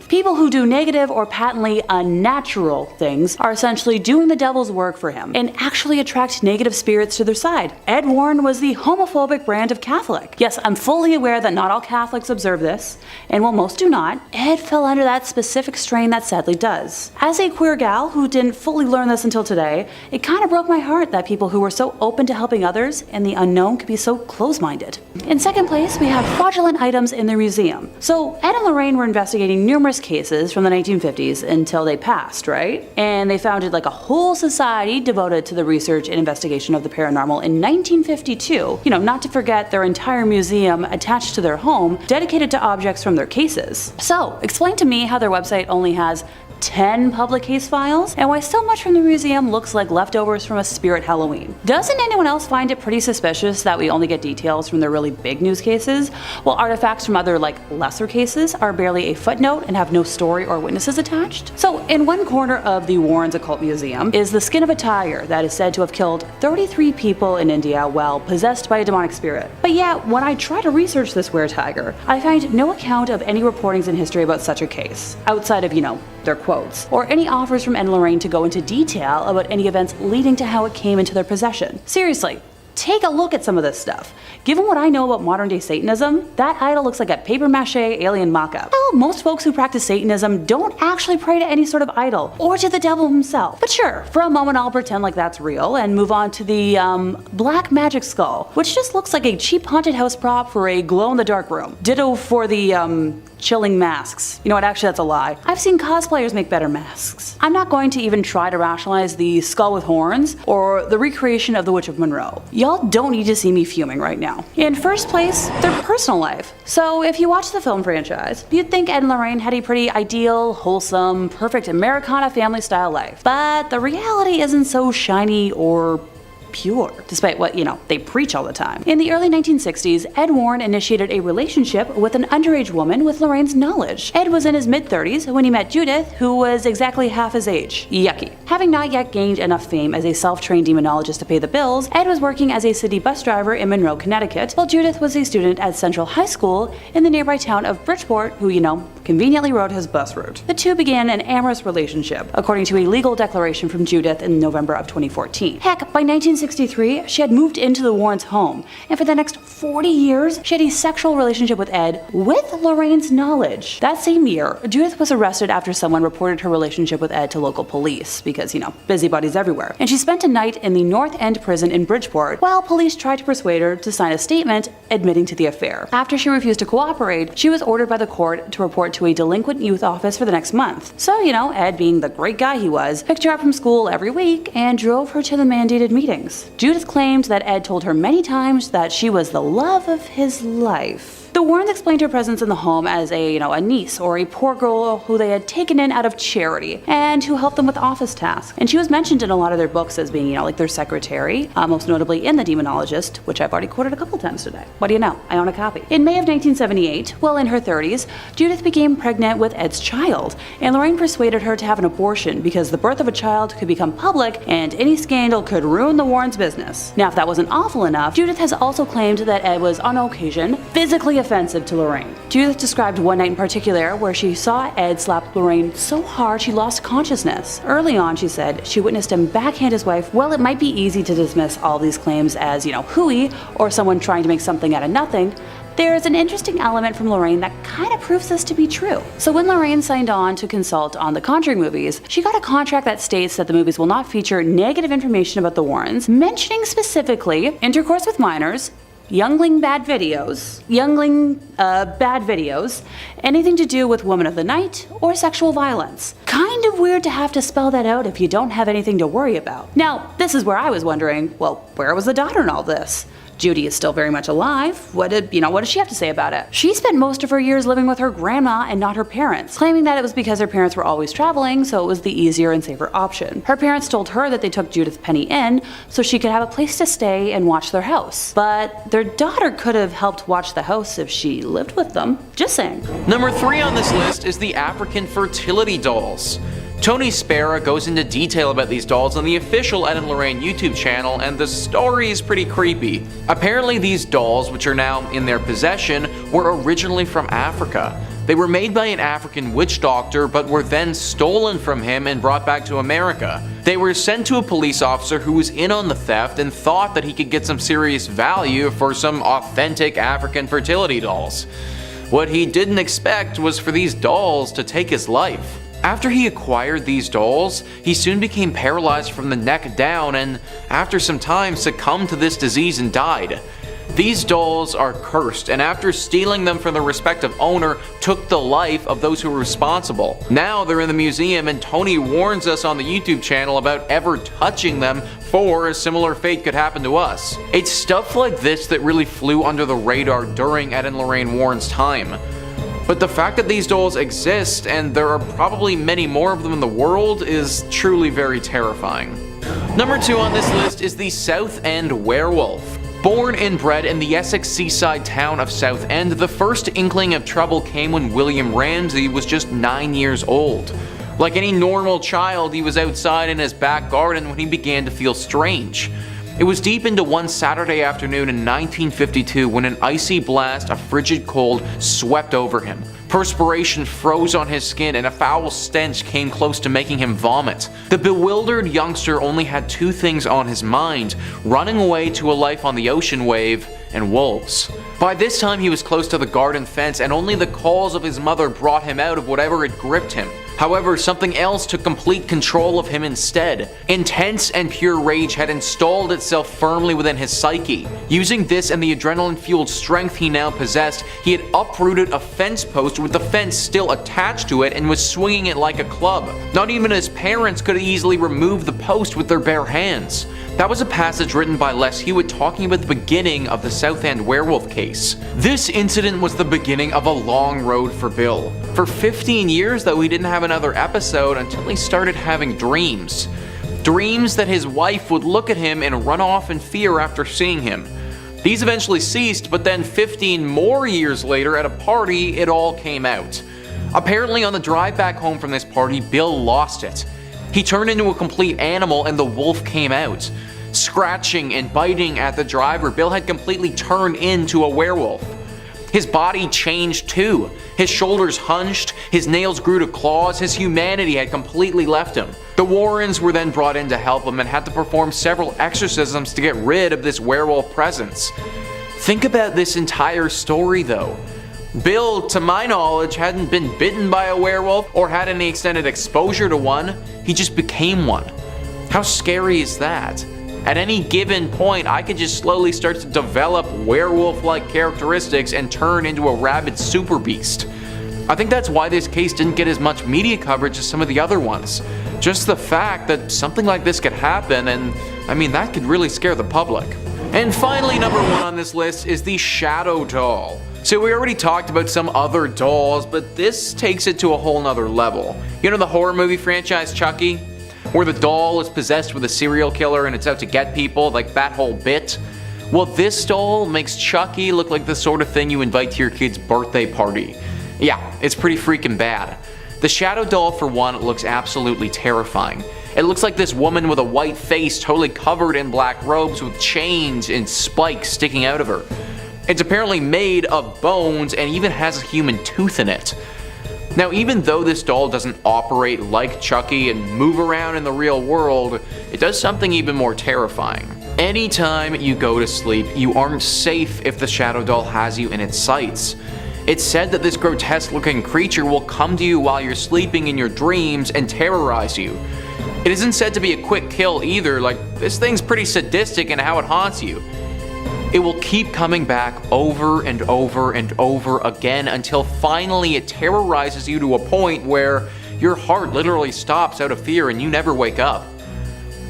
People who do negative or patently unnatural things are essentially doing the devil's work for him, and actually attract negative spirits to their side. Ed Warren was the homophobic brand of Catholic. Yes, I'm fully aware that not all Catholics observe this, and while most do not, Ed fell under that specific strain that sadly does. As a queer gal who didn't fully learn this until today, it kind of broke my heart that people who were so open to helping others and the unknown could be so close-minded. In second place, we have fraudulent items in the museum. So Ed and Lorraine were investigating numerous cases from the 1950s until they passed, right? And they founded like a whole society devoted to the research and investigation of the paranormal in 1952. Not to forget their entire museum attached to their home dedicated to objects from their cases. So, explain to me how their website only has 10 public case files, and why so much from the museum looks like leftovers from a spirit Halloween. Doesn't anyone else find it pretty suspicious that we only get details from the really big news cases, while artifacts from other lesser cases are barely a footnote and have no story or witnesses attached? So in one corner of the Warrens Occult Museum is the skin of a tiger that is said to have killed 33 people in India while possessed by a demonic spirit. But yet, when I try to research this were-tiger, I find no account of any reportings in history about such a case, outside of, their quotes, or any offers from Ed and Lorraine to go into detail about any events leading to how it came into their possession. Seriously, take a look at some of this stuff. Given what I know about modern day Satanism, that idol looks like a paper mache alien mock-up. Well, most folks who practice Satanism don't actually pray to any sort of idol, or to the devil himself. But sure, for a moment I'll pretend like that's real and move on to the, black magic skull, which just looks like a cheap haunted house prop for a glow-in-the-dark room. Ditto for the, chilling masks. You know what, actually that's a lie. I've seen cosplayers make better masks. I'm not going to even try to rationalize the skull with horns or the recreation of the Witch of Monroe. Y'all don't need to see me fuming right now. In first place, their personal life. So if you watch the film franchise, you'd think Ed and Lorraine had a pretty ideal, wholesome, perfect Americana family style life. But the reality isn't so shiny or pure, despite what, they preach all the time. In the early 1960s, Ed Warren initiated a relationship with an underage woman with Lorraine's knowledge. Ed was in his mid-30s when he met Judith, who was exactly half his age. Yucky. Having not yet gained enough fame as a self-trained demonologist to pay the bills, Ed was working as a city bus driver in Monroe, Connecticut, while Judith was a student at Central High School in the nearby town of Bridgeport, who, conveniently rode his bus route. The two began an amorous relationship, according to a legal declaration from Judith in November of 2014. Heck, by 1963, she had moved into the Warrens' home, and for the next 40 years, she had a sexual relationship with Ed with Lorraine's knowledge. That same year, Judith was arrested after someone reported her relationship with Ed to local police, because, busybodies everywhere. And she spent a night in the North End prison in Bridgeport, while police tried to persuade her to sign a statement admitting to the affair. After she refused to cooperate, she was ordered by the court to report to a delinquent youth office for the next month. So, Ed, being the great guy he was, picked her up from school every week and drove her to the mandated meetings. Judith claimed that Ed told her many times that she was the love of his life. The Warrens explained her presence in the home as a niece or a poor girl who they had taken in out of charity and who helped them with office tasks. And she was mentioned in a lot of their books as being, like their secretary, most notably in The Demonologist, which I've already quoted a couple times today. What do you know? I own a copy. In May of 1978, while in her 30s, Judith became pregnant with Ed's child, and Lorraine persuaded her to have an abortion because the birth of a child could become public and any scandal could ruin the Warrens' business. Now, if that wasn't awful enough, Judith has also claimed that Ed was, on occasion, physically offensive to Lorraine. Judith described one night in particular where she saw Ed slap Lorraine so hard she lost consciousness. Early on, she said, she witnessed him backhand his wife. Well, it might be easy to dismiss all these claims as, hooey, or someone trying to make something out of nothing. There's an interesting element from Lorraine that kind of proves this to be true. So when Lorraine signed on to consult on the Conjuring movies, she got a contract that states that the movies will not feature negative information about the Warrens, mentioning specifically intercourse with minors, youngling bad videos, anything to do with women of the night, or sexual violence. Kind of weird to have to spell that out if you don't have anything to worry about. Now, this is where I was wondering, well, where was the daughter in all this? Judy is still very much alive. What does she have to say about it? She spent most of her years living with her grandma and not her parents, claiming that it was because her parents were always traveling, so it was the easier and safer option. Her parents told her that they took Judith Penney in so she could have a place to stay and watch their house. But their daughter could have helped watch the house if she lived with them. Just saying. Number 3 on this list is the African fertility dolls. Tony Spera goes into detail about these dolls on the official Ed and Lorraine YouTube channel, and the story is pretty creepy. Apparently these dolls, which are now in their possession, were originally from Africa. They were made by an African witch doctor, but were then stolen from him and brought back to America. They were sent to a police officer who was in on the theft and thought that he could get some serious value for some authentic African fertility dolls. What he didn't expect was for these dolls to take his life. After he acquired these dolls, he soon became paralyzed from the neck down and, after some time, succumbed to this disease and died. These dolls are cursed, and after stealing them from their respective owner, took the life of those who were responsible. Now they're in the museum, and Tony warns us on the YouTube channel about ever touching them, for a similar fate could happen to us. It's stuff like this that really flew under the radar during Ed and Lorraine Warren's time. But the fact that these dolls exist, and there are probably many more of them in the world, is truly very terrifying. Number 2 on this list is the Southend werewolf. Born and bred in the Essex seaside town of Southend, the first inkling of trouble came when William Ramsey was just 9 years old. Like any normal child, he was outside in his back garden when he began to feel strange. It was deep into one Saturday afternoon in 1952 when an icy blast of frigid cold swept over him. Perspiration froze on his skin and a foul stench came close to making him vomit. The bewildered youngster only had two things on his mind: running away to a life on the ocean wave and wolves. By this time he was close to the garden fence and only the calls of his mother brought him out of whatever had gripped him. However, something else took complete control of him instead. Intense and pure rage had installed itself firmly within his psyche. Using this and the adrenaline-fueled strength he now possessed, he had uprooted a fence post with the fence still attached to it and was swinging it like a club. Not even his parents could easily remove the post with their bare hands. That was a passage written by Les Hewitt talking about the beginning of the Southend werewolf case. This incident was the beginning of a long road for Bill. For 15 years though, he didn't have another episode until he started having dreams. Dreams that his wife would look at him and run off in fear after seeing him. These eventually ceased, but then 15 more years later at a party, it all came out. Apparently on the drive back home from this party, Bill lost it. He turned into a complete animal and the wolf came out. Scratching and biting at the driver, Bill had completely turned into a werewolf. His body changed too. His shoulders hunched, his nails grew to claws, his humanity had completely left him. The Warrens were then brought in to help him and had to perform several exorcisms to get rid of this werewolf presence. Think about this entire story though. Bill, to my knowledge, hadn't been bitten by a werewolf or had any extended exposure to one. He just became one. How scary is that? At any given point, I could just slowly start to develop werewolf-like characteristics and turn into a rabid super beast. I think that's why this case didn't get as much media coverage as some of the other ones. Just the fact that something like this could happen, and I mean, that could really scare the public. And finally, number 1 on this list is the shadow doll. So we already talked about some other dolls, but this takes it to a whole nother level. You know the horror movie franchise Chucky? Where the doll is possessed with a serial killer and it's out to get people, like that whole bit? Well, this doll makes Chucky look like the sort of thing you invite to your kid's birthday party. Yeah, it's pretty freaking bad. The shadow doll, for one, looks absolutely terrifying. It looks like this woman with a white face totally covered in black robes with chains and spikes sticking out of her. It's apparently made of bones and even has a human tooth in it. Now, even though this doll doesn't operate like Chucky and move around in the real world, it does something even more terrifying. Anytime you go to sleep, you aren't safe if the shadow doll has you in its sights. It's said that this grotesque looking creature will come to you while you're sleeping in your dreams and terrorize you. It isn't said to be a quick kill either, like this thing's pretty sadistic in how it haunts you. It will keep coming back over and over and over again until finally it terrorizes you to a point where your heart literally stops out of fear and you never wake up.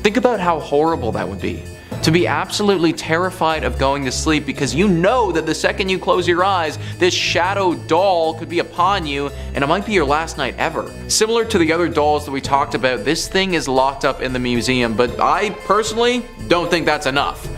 Think about how horrible that would be. To be absolutely terrified of going to sleep because you know that the second you close your eyes, this shadow doll could be upon you and it might be your last night ever. Similar to the other dolls that we talked about, this thing is locked up in the museum, but I personally don't think that's enough.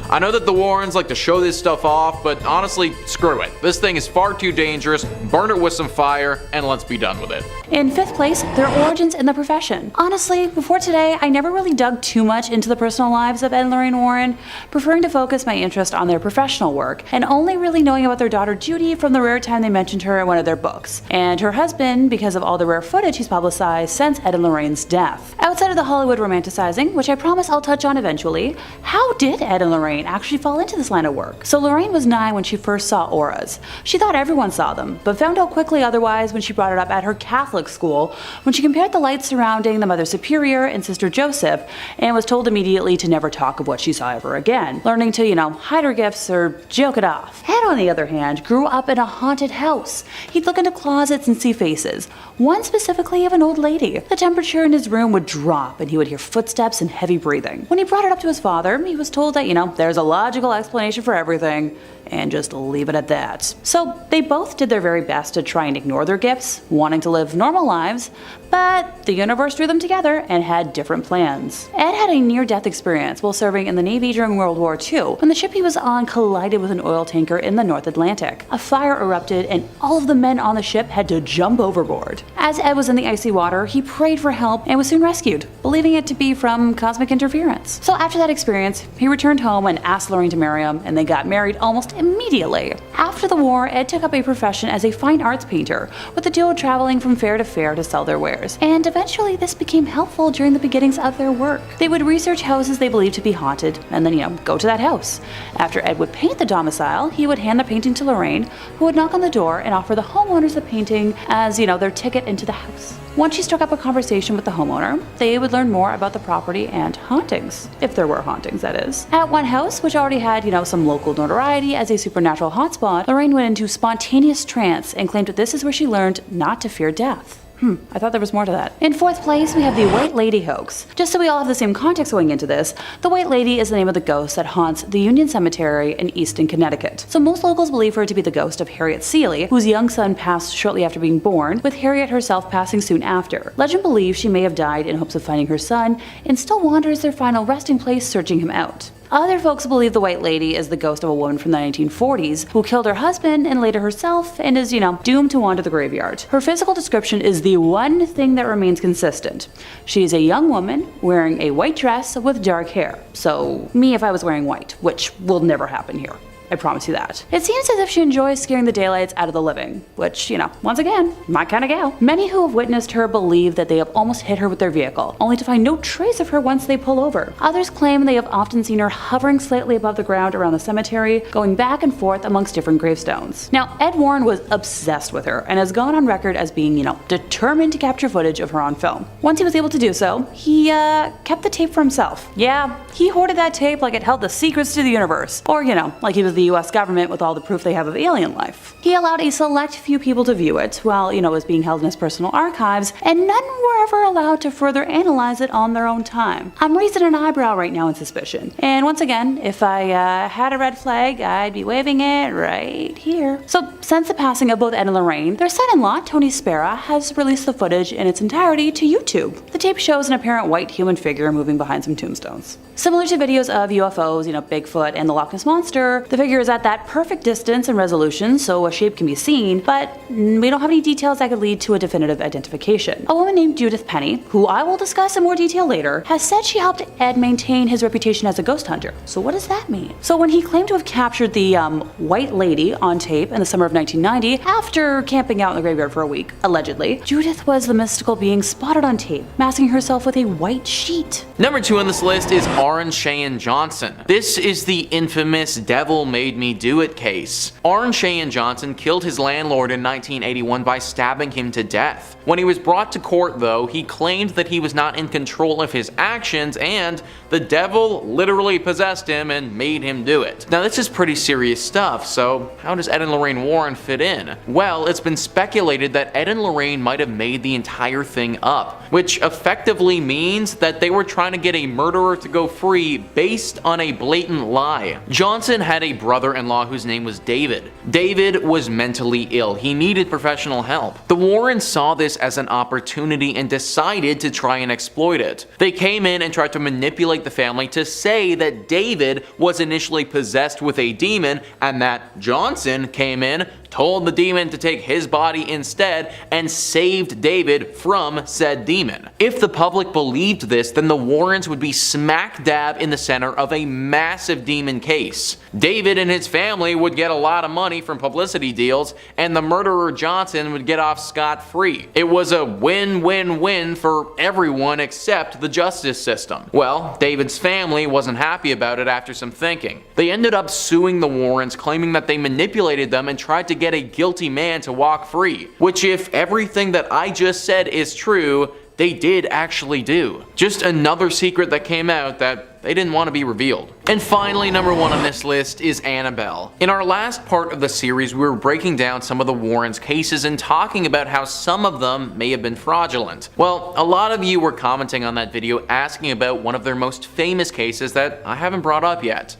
I know that the Warrens like to show this stuff off, but honestly, screw it. This thing is far too dangerous, burn it with some fire, and let's be done with it. In 5th place, their origins in the profession. Honestly, before today, I never really dug too much into the personal lives of Ed and Lorraine Warren, preferring to focus my interest on their professional work, and only really knowing about their daughter Judy from the rare time they mentioned her in one of their books, and her husband because of all the rare footage he's publicized since Ed and Lorraine's death. Outside of the Hollywood romanticizing, which I promise I'll touch on eventually, how did Ed and Lorraine actually fall into this line of work? So Lorraine was 9 when she first saw auras. She thought everyone saw them, but found out quickly otherwise when she brought it up at her Catholic school, when she compared the lights surrounding the Mother Superior and Sister Joseph, and was told immediately to never talk of what she saw ever again, learning to, hide her gifts or joke it off. Ed, on the other hand, grew up in a haunted house. He'd look into closets and see faces, one specifically of an old lady. The temperature in his room would drop and he would hear footsteps and heavy breathing. When he brought it up to his father, he was told that, there's a logical explanation for everything, and just leave it at that. So they both did their very best to try and ignore their gifts, wanting to live normal lives, but the universe drew them together and had different plans. Ed had a near-death experience while serving in the Navy during World War II when the ship he was on collided with an oil tanker in the North Atlantic. A fire erupted and all of the men on the ship had to jump overboard. As Ed was in the icy water, he prayed for help and was soon rescued, believing it to be from cosmic interference. So after that experience, he returned home and asked Lorraine to marry him, and they got married almost immediately. After the war, Ed took up a profession as a fine arts painter, with the duo traveling from fair to fair to sell their wares. And eventually this became helpful during the beginnings of their work. They would research houses they believed to be haunted, and then, go to that house. After Ed would paint the domicile, he would hand the painting to Lorraine, who would knock on the door and offer the homeowners the painting as, their ticket into the house. Once she struck up a conversation with the homeowner, they would learn more about the property and hauntings. If there were hauntings, that is. At one house, which already had, some local notoriety as a supernatural hotspot, Lorraine went into spontaneous trance and claimed that this is where she learned not to fear death. I thought there was more to that. In fourth place, we have the White Lady hoax. Just so we all have the same context going into this, the White Lady is the name of the ghost that haunts the Union Cemetery in Easton, Connecticut. So most locals believe her to be the ghost of Harriet Seeley, whose young son passed shortly after being born, with Harriet herself passing soon after. Legend believes she may have died in hopes of finding her son, and still wanders their final resting place searching him out. Other folks believe the White Lady is the ghost of a woman from the 1940s who killed her husband and later herself and is, doomed to wander the graveyard. Her physical description is the one thing that remains consistent. She is a young woman wearing a white dress with dark hair. So, me if I was wearing white, which will never happen here. I promise you that. It seems as if she enjoys scaring the daylights out of the living, which, once again, my kind of gal. Many who have witnessed her believe that they have almost hit her with their vehicle, only to find no trace of her once they pull over. Others claim they have often seen her hovering slightly above the ground around the cemetery, going back and forth amongst different gravestones. Now, Ed Warren was obsessed with her and has gone on record as being, determined to capture footage of her on film. Once he was able to do so, he kept the tape for himself. Yeah, he hoarded that tape like it held the secrets to the universe, or, like he was the US government with all the proof they have of alien life. He allowed a select few people to view it while, it was being held in his personal archives, and none were ever allowed to further analyze it on their own time. I'm raising an eyebrow right now in suspicion. And once again, if I had a red flag, I'd be waving it right here. So, since the passing of both Ed and Lorraine, their son-in-law, Tony Spera, has released the footage in its entirety to YouTube. The tape shows an apparent white human figure moving behind some tombstones. Similar to videos of UFOs, Bigfoot and the Loch Ness Monster, the figure is at that perfect distance and resolution so a shape can be seen, but we don't have any details that could lead to a definitive identification. A woman named Judith Penney, who I will discuss in more detail later, has said she helped Ed maintain his reputation as a ghost hunter. So what does that mean? So when he claimed to have captured the White Lady on tape in the summer of 1990, after camping out in the graveyard for a week, allegedly, Judith was the mystical being spotted on tape, masking herself with a white sheet. Number 2 on this list is Arne Cheyenne Johnson. This is the infamous Devil Made Me Do It case. Arne Cheyenne Johnson killed his landlord in 1981 by stabbing him to death. When he was brought to court though, he claimed that he was not in control of his actions and the devil literally possessed him and made him do it. Now this is pretty serious stuff, so how does Ed and Lorraine Warren fit in? Well, it's been speculated that Ed and Lorraine might have made the entire thing up, which effectively means that they were trying to get a murderer to go free based on a blatant lie. Johnson had a brother-in-law whose name was David. David was mentally ill. He needed professional help. The Warrens saw this as an opportunity and decided to try and exploit it. They came in and tried to manipulate the family to say that David was initially possessed with a demon and that Johnson came in, told the demon to take his body instead, and saved David from said demon. If the public believed this, then the Warrens would be smack dab in the center of a massive demon case. David and his family would get a lot of money from publicity deals, and the murderer Johnson would get off scot-free. It was a win-win-win for everyone except the justice system. Well, David's family wasn't happy about it after some thinking. They ended up suing the Warrens, claiming that they manipulated them and tried to get a guilty man to walk free, which if everything that I just said is true, they did actually do. Just another secret that came out that they didn't want to be revealed. And finally, number 1 on this list is Annabelle. In our last part of the series, we were breaking down some of the Warrens' cases and talking about how some of them may have been fraudulent. Well, a lot of you were commenting on that video asking about one of their most famous cases that I haven't brought up yet.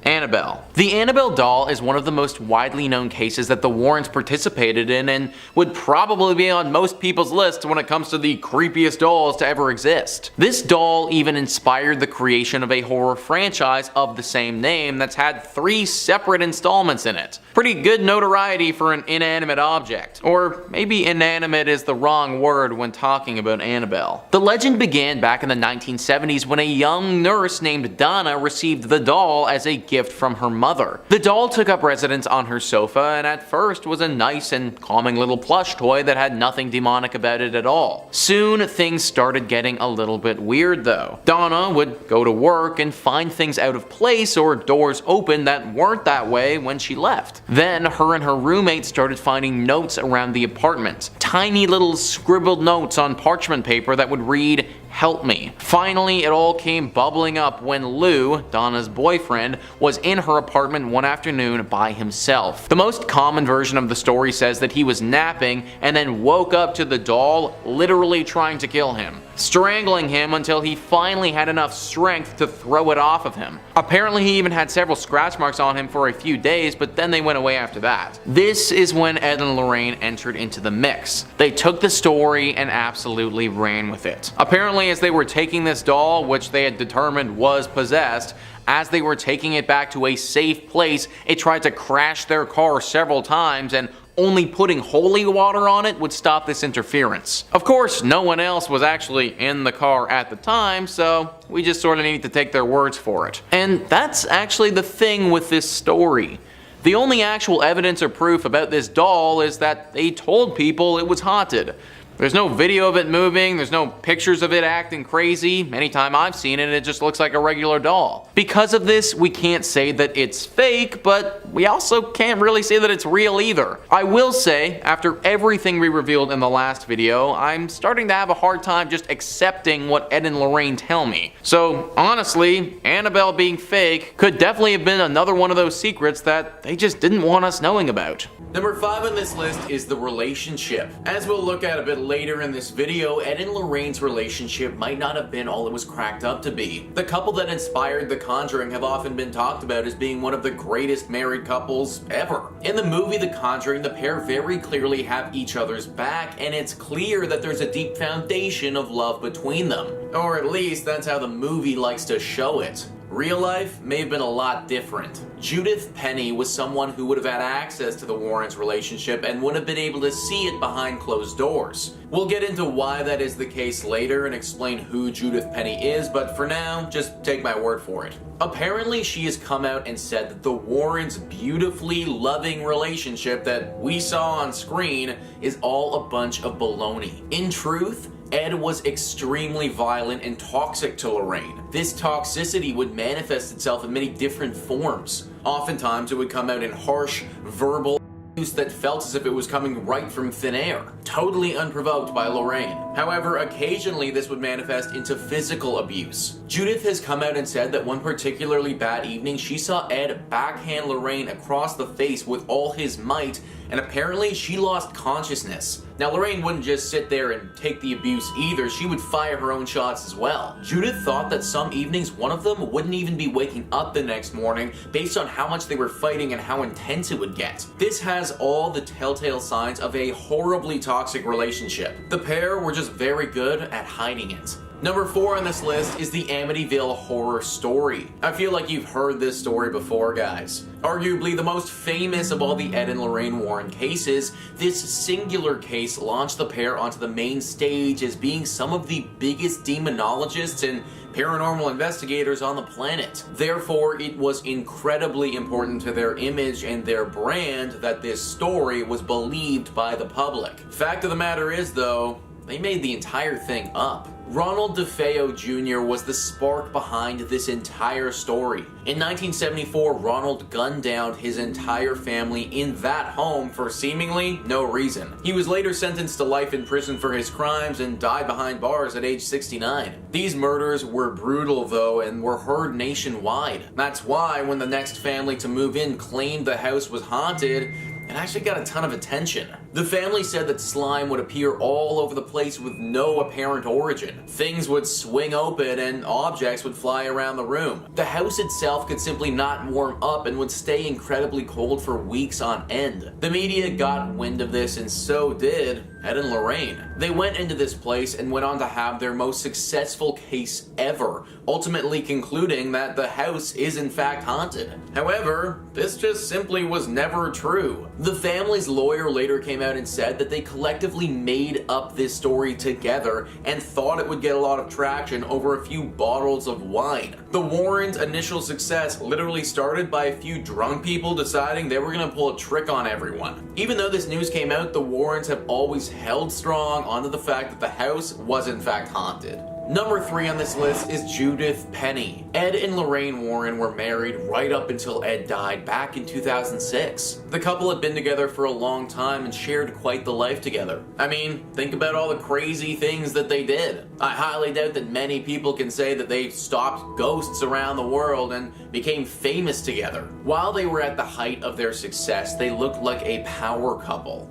Annabelle. The Annabelle doll is one of the most widely known cases that the Warrens participated in and would probably be on most people's lists when it comes to the creepiest dolls to ever exist. This doll even inspired the creation of a horror franchise of the same name that's had 3 separate installments in it. Pretty good notoriety for an inanimate object. Or maybe inanimate is the wrong word when talking about Annabelle. The legend began back in the 1970s when a young nurse named Donna received the doll as a gift from her mother. The doll took up residence on her sofa and at first was a nice and calming little plush toy that had nothing demonic about it at all. Soon things started getting a little bit weird though. Donna would go to work and find things out of place or doors open that weren't that way when she left. Then her and her roommate started finding notes around the apartment. Tiny little scribbled notes on parchment paper that would read, "Help me." Finally, it all came bubbling up when Lou, Donna's boyfriend, was in her apartment one afternoon by himself. The most common version of the story says that he was napping and then woke up to the doll literally trying to kill him, strangling him until he finally had enough strength to throw it off of him. Apparently he even had several scratch marks on him for a few days, but then they went away after that. This is when Ed and Lorraine entered into the mix. They took the story and absolutely ran with it. Apparently as they were taking this doll, which they had determined was possessed, as they were taking it back to a safe place, it tried to crash their car several times and only putting holy water on it would stop this interference. Of course, no one else was actually in the car at the time, so we just sort of need to take their words for it. And that's actually the thing with this story. The only actual evidence or proof about this doll is that they told people it was haunted. There's no video of it moving, there's no pictures of it acting crazy. Anytime I've seen it, it just looks like a regular doll. Because of this, we can't say that it's fake, but we also can't really say that it's real either. I will say, after everything we revealed in the last video, I'm starting to have a hard time just accepting what Ed and Lorraine tell me. So honestly, Annabelle being fake could definitely have been another one of those secrets that they just didn't want us knowing about. Number 5 on this list is the relationship. As we'll look at a bit later in this video, Ed and Lorraine's relationship might not have been all it was cracked up to be. The couple that inspired The Conjuring have often been talked about as being one of the greatest married couples ever. In the movie The Conjuring, the pair very clearly have each other's back, and it's clear that there's a deep foundation of love between them. Or at least that's how the movie likes to show it. Real life may have been a lot different. Judith Penney was someone who would have had access to the Warrens' relationship and would have been able to see it behind closed doors. We'll get into why that is the case later and explain who Judith Penney is, but for now, just take my word for it. Apparently, she has come out and said that the Warrens' beautifully loving relationship that we saw on screen is all a bunch of baloney. In truth, Ed was extremely violent and toxic to Lorraine. This toxicity would manifest itself in many different forms. Oftentimes it would come out in harsh, verbal abuse that felt as if it was coming right from thin air, totally unprovoked by Lorraine. However, occasionally this would manifest into physical abuse. Judith has come out and said that one particularly bad evening she saw Ed backhand Lorraine across the face with all his might, and apparently she lost consciousness. Now Lorraine wouldn't just sit there and take the abuse either, she would fire her own shots as well. Judith thought that some evenings one of them wouldn't even be waking up the next morning based on how much they were fighting and how intense it would get. This has all the telltale signs of a horribly toxic relationship. The pair were just very good at hiding it. Number 4 on this list is the Amityville horror story. I feel like you've heard this story before, guys. Arguably the most famous of all the Ed and Lorraine Warren cases, this singular case launched the pair onto the main stage as being some of the biggest demonologists and paranormal investigators on the planet. Therefore, it was incredibly important to their image and their brand that this story was believed by the public. Fact of the matter is, though, they made the entire thing up. Ronald DeFeo Jr. was the spark behind this entire story. In 1974, Ronald gunned down his entire family in that home for seemingly no reason. He was later sentenced to life in prison for his crimes and died behind bars at age 69. These murders were brutal though and were heard nationwide. That's why when the next family to move in claimed the house was haunted, it actually got a ton of attention. The family said that slime would appear all over the place with no apparent origin. Things would swing open and objects would fly around the room. The house itself could simply not warm up and would stay incredibly cold for weeks on end. The media got wind of this, and so did Ed and Lorraine. They went into this place and went on to have their most successful case ever, ultimately concluding that the house is in fact haunted. However, this just simply was never true. The family's lawyer later came out and said that they collectively made up this story together and thought it would get a lot of traction over a few bottles of wine. The Warrens' initial success literally started by a few drunk people deciding they were gonna pull a trick on everyone. Even though this news came out, the Warrens have always held strong onto the fact that the house was in fact haunted. Number 3 on this list is Judith Penney. Ed and Lorraine Warren were married right up until Ed died back in 2006. The couple had been together for a long time and shared quite the life together. I mean, think about all the crazy things that they did. I highly doubt that many people can say that they stopped ghosts around the world and became famous together. While they were at the height of their success, they looked like a power couple.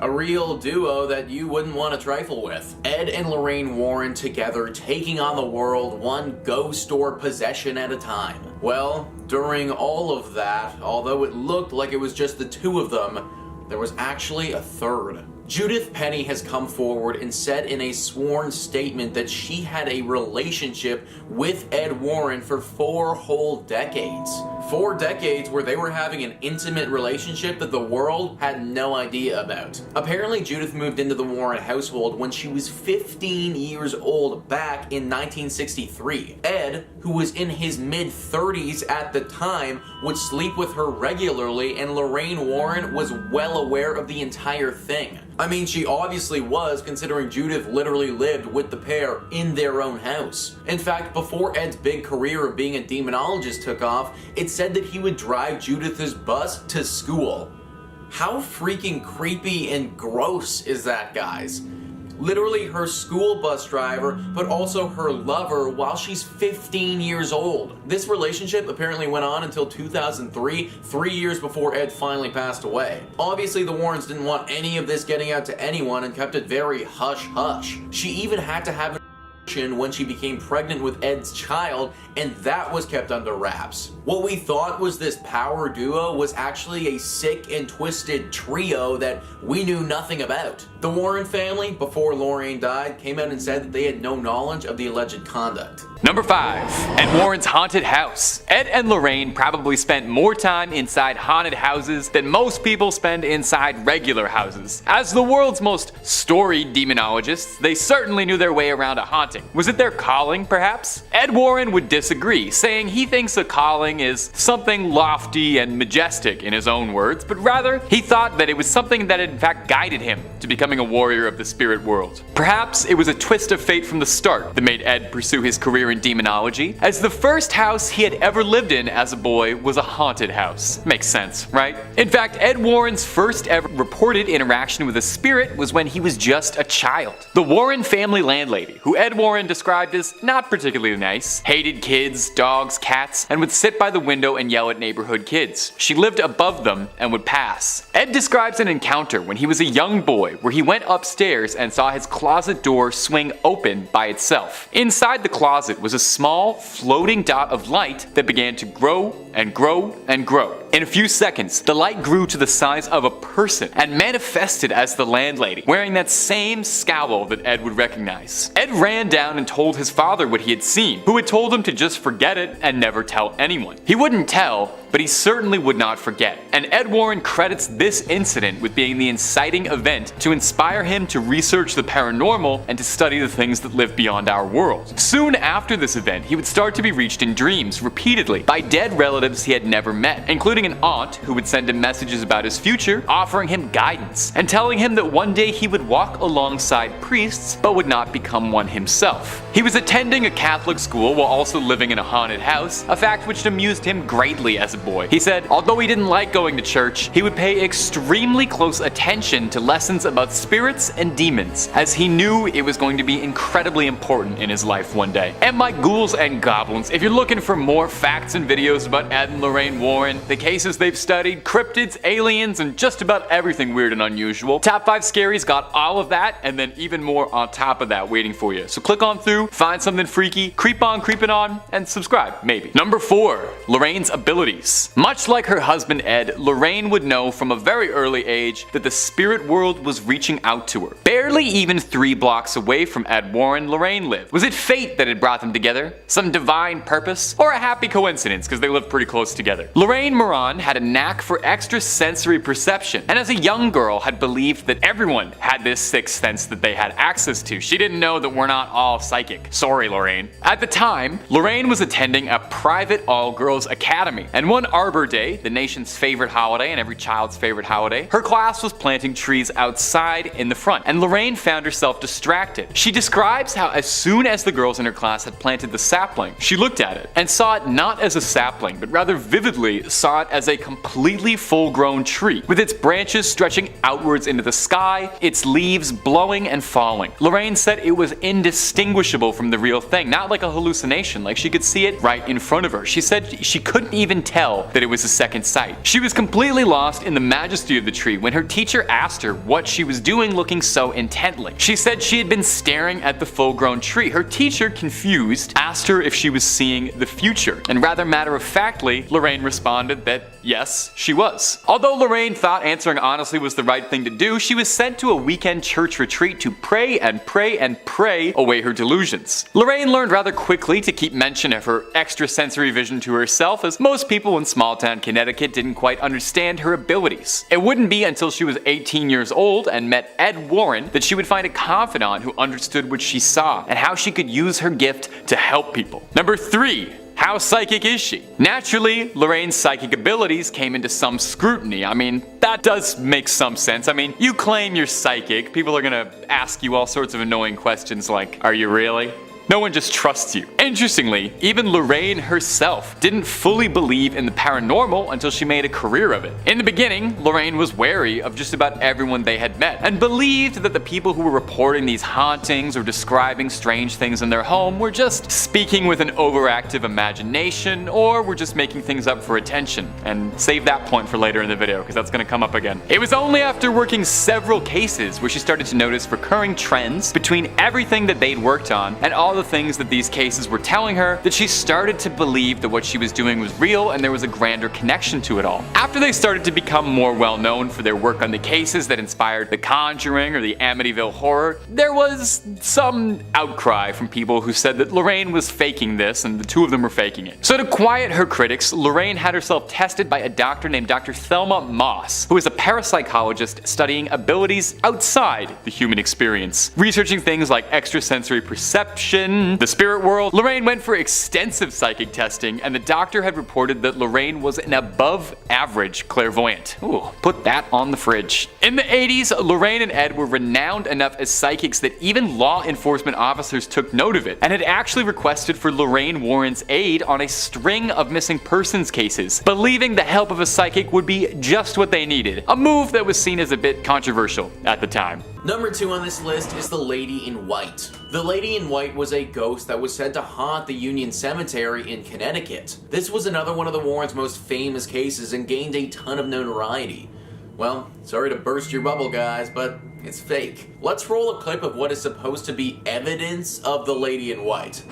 A real duo that you wouldn't want to trifle with. Ed and Lorraine Warren together taking on the world one ghost or possession at a time. Well, during all of that, although it looked like it was just the two of them, there was actually a third. Judith Penney has come forward and said in a sworn statement that she had a relationship with Ed Warren for 4 whole decades. 4 decades where they were having an intimate relationship that the world had no idea about. Apparently, Judith moved into the Warren household when she was 15 years old back in 1963. Ed, who was in his mid-30s at the time, would sleep with her regularly, and Lorraine Warren was well aware of the entire thing. I mean, she obviously was, considering Judith literally lived with the pair in their own house. In fact, before Ed's big career of being a demonologist took off, it said that he would drive Judith's bus to school. How freaking creepy and gross is that, guys? Literally her school bus driver, but also her lover while she's 15 years old. This relationship apparently went on until 2003, 3 years before Ed finally passed away. Obviously, the Warrens didn't want any of this getting out to anyone and kept it very hush-hush. She even had to have when she became pregnant with Ed's child, and that was kept under wraps. What we thought was this power duo was actually a sick and twisted trio that we knew nothing about. The Warren family, before Lorraine died, came out and said that they had no knowledge of the alleged conduct. Number 5. Ed Warren's haunted house. Ed and Lorraine probably spent more time inside haunted houses than most people spend inside regular houses. As the world's most storied demonologists, they certainly knew their way around a haunting. Was it their calling, perhaps? Ed Warren would disagree, saying he thinks a calling is something lofty and majestic in his own words, but rather he thought that it was something that had in fact guided him to becoming a warrior of the spirit world. Perhaps it was a twist of fate from the start that made Ed pursue his career in demonology, as the first house he had ever lived in as a boy was a haunted house. Makes sense, right? In fact, Ed Warren's first ever reported interaction with a spirit was when he was just a child. The Warren family landlady, who Ed Warren described as not particularly nice, hated kids, dogs, cats, and would sit by the window and yell at neighborhood kids. She lived above them and would pass. Ed describes an encounter when he was a young boy where he went upstairs and saw his closet door swing open by itself. Inside the closet was a small, floating dot of light that began to grow and grow and grow. In a few seconds, the light grew to the size of a person and manifested as the landlady, wearing that same scowl that Ed would recognize. Ed ran down and told his father what he had seen, who had told him to just forget it and never tell anyone. He wouldn't tell, but he certainly would not forget. And Ed Warren credits this incident with being the inciting event to inspire him to research the paranormal and to study the things that live beyond our world. Soon after this event, he would start to be reached in dreams repeatedly by dead relatives he had never met, including an aunt who would send him messages about his future, offering him guidance, and telling him that one day he would walk alongside priests but would not become one himself. He was attending a Catholic school while also living in a haunted house, a fact which amused him greatly as a boy. He said, although he didn't like going to church, he would pay extremely close attention to lessons about spirits and demons, as he knew it was going to be incredibly important in his life one day. And my ghouls and goblins, if you're looking for more facts and videos about Ed and Lorraine Warren, the cases they've studied, cryptids, aliens, and just about everything weird and unusual, Top 5 Scaries got all of that and then even more on top of that waiting for you. So click on through, find something freaky, creep on creeping on, and subscribe, maybe. Number 4. Lorraine's abilities. Much like her husband Ed, Lorraine would know from a very early age that the spirit world was reaching out to her. Barely even 3 blocks away from Ed Warren, Lorraine lived. Was it fate that had brought them together? Some divine purpose? Or a happy coincidence because they lived pretty close together? Lorraine Moran had a knack for extrasensory perception, and as a young girl had believed that everyone had this sixth sense that they had access to. She didn't know that we're not all psychic. Sorry, Lorraine. At the time, Lorraine was attending a private all-girls academy, and one Arbor Day, the nation's favorite holiday and every child's favorite holiday, her class was planting trees outside in the front, and Lorraine found herself distracted. She describes how as soon as the girls in her class had planted the sapling, she looked at it and saw it not as a sapling, but rather vividly saw it as a completely full-grown tree, with its branches stretching outwards into the sky, its leaves blowing and falling. Lorraine said it was indistinguishable from the real thing, not like a hallucination, like she could see it right in front of her. She said she couldn't even tell that it was a second sight. She was completely lost in the majesty of the tree when her teacher asked her what she was doing looking so intently. She said she had been staring at the full-grown tree. Her teacher, confused, asked her if she was seeing the future, and rather matter-of-factly, Lorraine responded that yes, she was. Although Lorraine thought answering honestly was the right thing to do, she was sent to a weekend church retreat to pray and pray and pray away her delusions. Lorraine learned rather quickly to keep mention of her extrasensory vision to herself, as most people in small-town Connecticut didn't quite understand her abilities. It wouldn't be until she was 18 years old and met Ed Warren that she would find a confidant who understood what she saw and how she could use her gift to help people. Number 3. How psychic is she? Naturally, Lorraine's psychic abilities came into some scrutiny. I mean, that does make some sense. I mean, you claim you're psychic, people are gonna ask you all sorts of annoying questions like, are you really? No one just trusts you. Interestingly, even Lorraine herself didn't fully believe in the paranormal until she made a career of it. In the beginning, Lorraine was wary of just about everyone they had met, and believed that the people who were reporting these hauntings or describing strange things in their home were just speaking with an overactive imagination, or were just making things up for attention. And save that point for later in the video, because that's gonna come up again. It was only after working several cases where she started to notice recurring trends between everything that they'd worked on and all the things that these cases were telling her that she started to believe that what she was doing was real and there was a grander connection to it all. After they started to become more well known for their work on the cases that inspired the Conjuring or the Amityville horror, there was some outcry from people who said that Lorraine was faking this and the two of them were faking it. So to quiet her critics, Lorraine had herself tested by a doctor named Dr. Thelma Moss, who is a parapsychologist studying abilities outside the human experience, researching things like extrasensory perception, the spirit world. Lorraine went for extensive psychic testing, and the doctor had reported that Lorraine was an above average clairvoyant. Ooh, put that on the fridge. In the 80s, Lorraine and Ed were renowned enough as psychics that even law enforcement officers took note of it, and had actually requested for Lorraine Warren's aid on a string of missing persons cases, believing the help of a psychic would be just what they needed, a move that was seen as a bit controversial at the time. Number 2 on this list is the Lady in White. The Lady in White was a ghost that was said to haunt the Union Cemetery in Connecticut. This was another one of the Warrens' most famous cases and gained a ton of notoriety. Well, sorry to burst your bubble, guys, but it's fake. Let's roll a clip of what is supposed to be evidence of the Lady in White.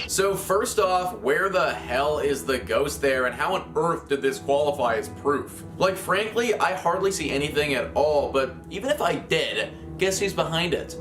So first off, where the hell is the ghost there, and how on earth did this qualify as proof? Like, frankly, I hardly see anything at all, but even if I did, guess who's behind it?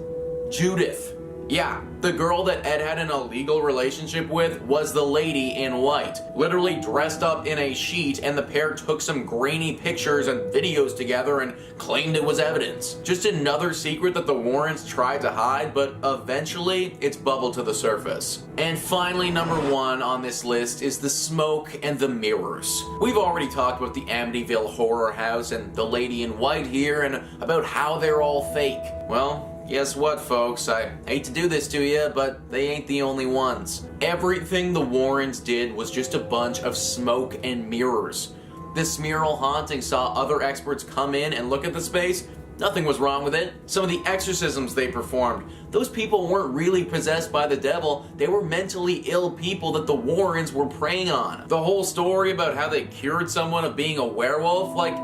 Judith Yeah, the girl that Ed had an illegal relationship with was the lady in white, literally dressed up in a sheet, and the pair took some grainy pictures and videos together and claimed it was evidence. Just another secret that the Warrens tried to hide, but eventually it's bubbled to the surface. And finally, number 1 on this list is the smoke and the mirrors. We've already talked about the Amityville horror house and the lady in white here, and about how they're all fake. Well, guess what, folks? I hate to do this to you, but they ain't the only ones. Everything the Warrens did was just a bunch of smoke and mirrors. The Smurl haunting saw other experts come in and look at the space. Nothing was wrong with it. Some of the exorcisms they performed, those people weren't really possessed by the devil, they were mentally ill people that the Warrens were preying on. The whole story about how they cured someone of being a werewolf, like,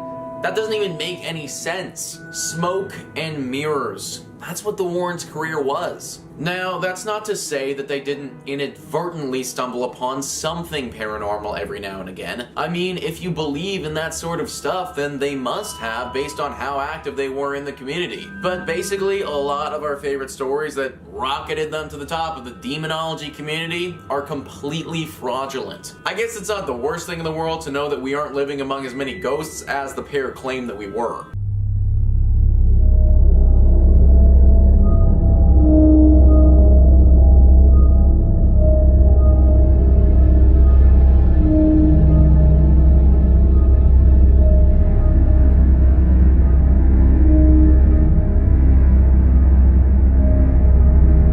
that doesn't even make any sense. Smoke and mirrors. That's what the Warrens' career was. Now, that's not to say that they didn't inadvertently stumble upon something paranormal every now and again. I mean, if you believe in that sort of stuff, then they must have, based on how active they were in the community. But basically, a lot of our favorite stories that rocketed them to the top of the demonology community are completely fraudulent. I guess it's not the worst thing in the world to know that we aren't living among as many ghosts as the pair claim that we were.